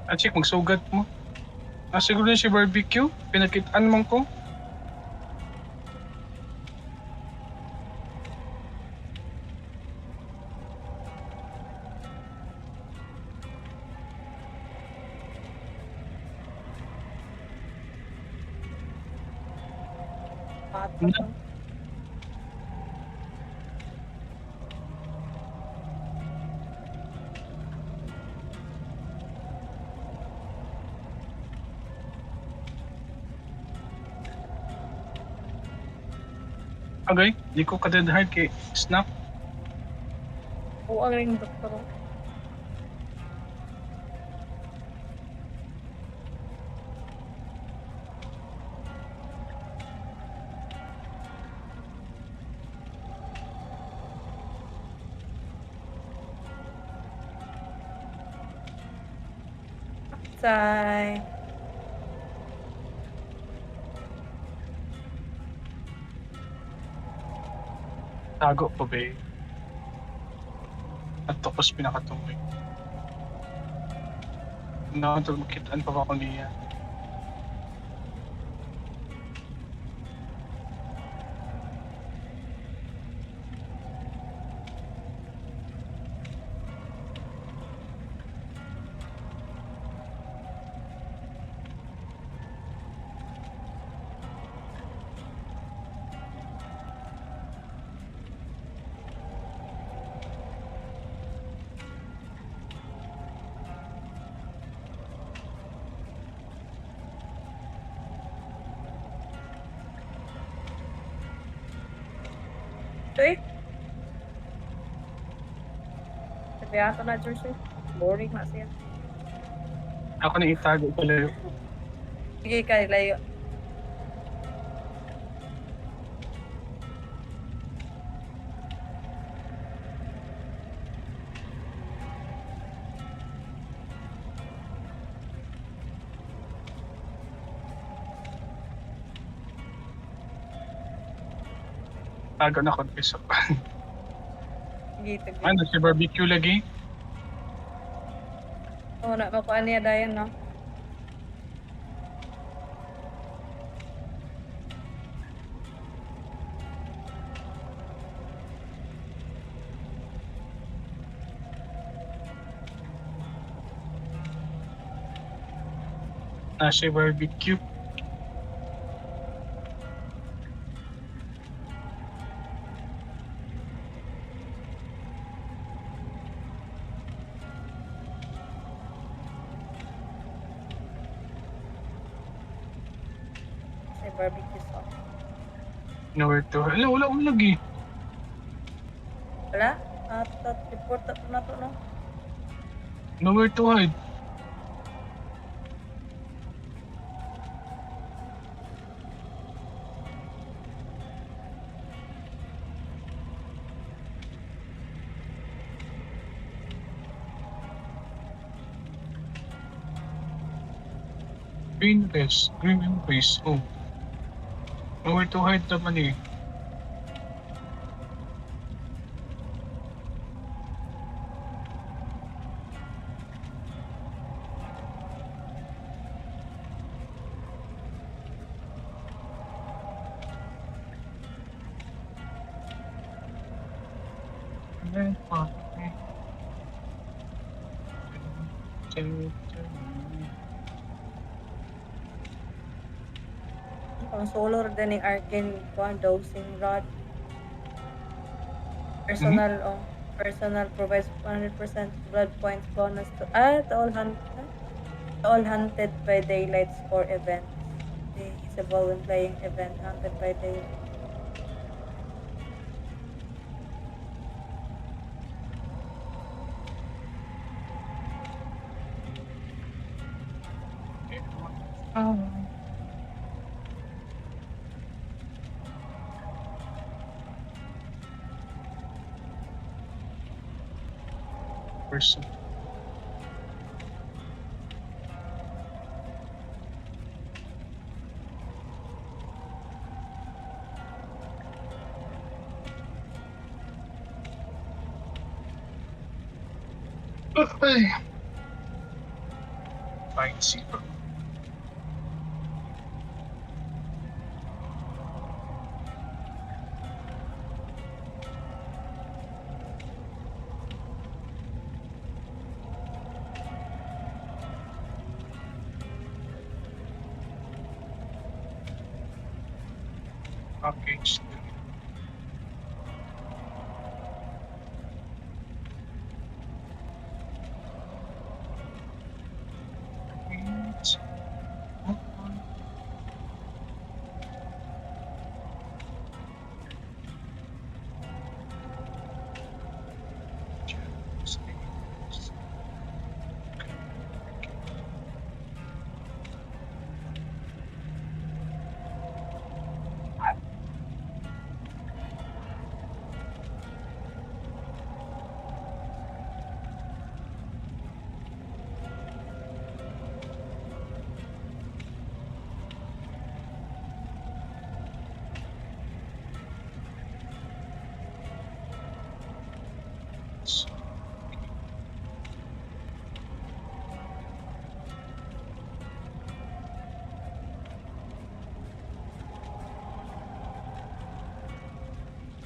At chick, magsugat mo. Siguro na si barbecue. Pinakitaan man ko. Pato. Okay, di ko ka-dead hard kay Snap. Oo, ang ring doktor. Say. Tago pa ba eh. At tapos pinakatuloy. Nakatag makitaan pa ba ako niya. Okay. Sabi ato na, George. Boring na siya. Ako na itago pala yun. Sige ka, layo. Tago na ko piso. Sige, tagli. Ano, si barbecue lagi? Oo na, makuha niya dayan, no? Nasa barbecue. Sa barbecue sauce. Nowhere to. Wala, wala akong lagi. Wala? Report na to, no? Nowhere to hide. Green vest, green face. Oh. Nowhere to hide naman eh. Pang solar din ni Arkin kuan dosing rod. Personal provides 100% blood points bonus to all hunted by daylight score events. Usable when playing event hunted by daylight. Person. Ay. Fine, zero. Package. Wait.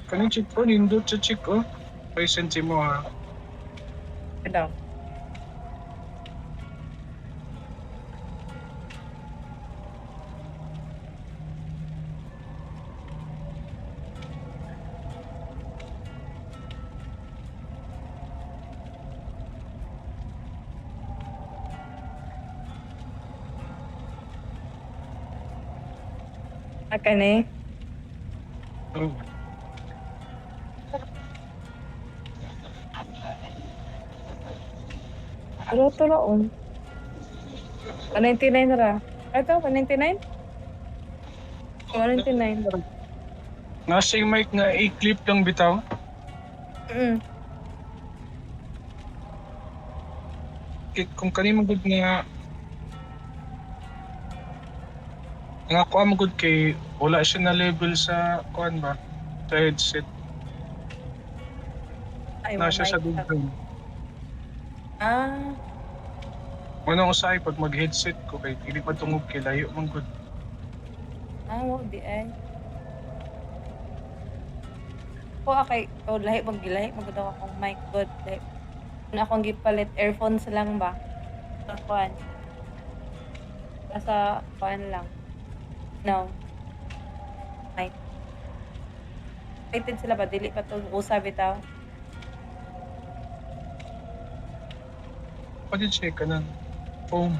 Kaning check ko, nindot sa check ko. Present mo ha. Ano? Akan eh. Oh. Turo-turoon. 199 ra. Ito, 199? 199. Nga si Mike nga i-clip lang bitaw. Kung kanina magod nga kuha magod kay wala siya na level sa kuan ba? Sa headset. Ay, Nasa sa mic. dugtong. Ah, Ano ko sa pag mag-headset ko kay dili pa tungog kay layo man gud. wow, di ay. Ko akay, lahi magud akong mic good. Lahi. Ano akong gipalit, earphones lang ba? Kuan. Nasa, kuan lang. No. Ay. Excited sila ba? Dili pa to usa bitaw. Pwede check ka na. Home.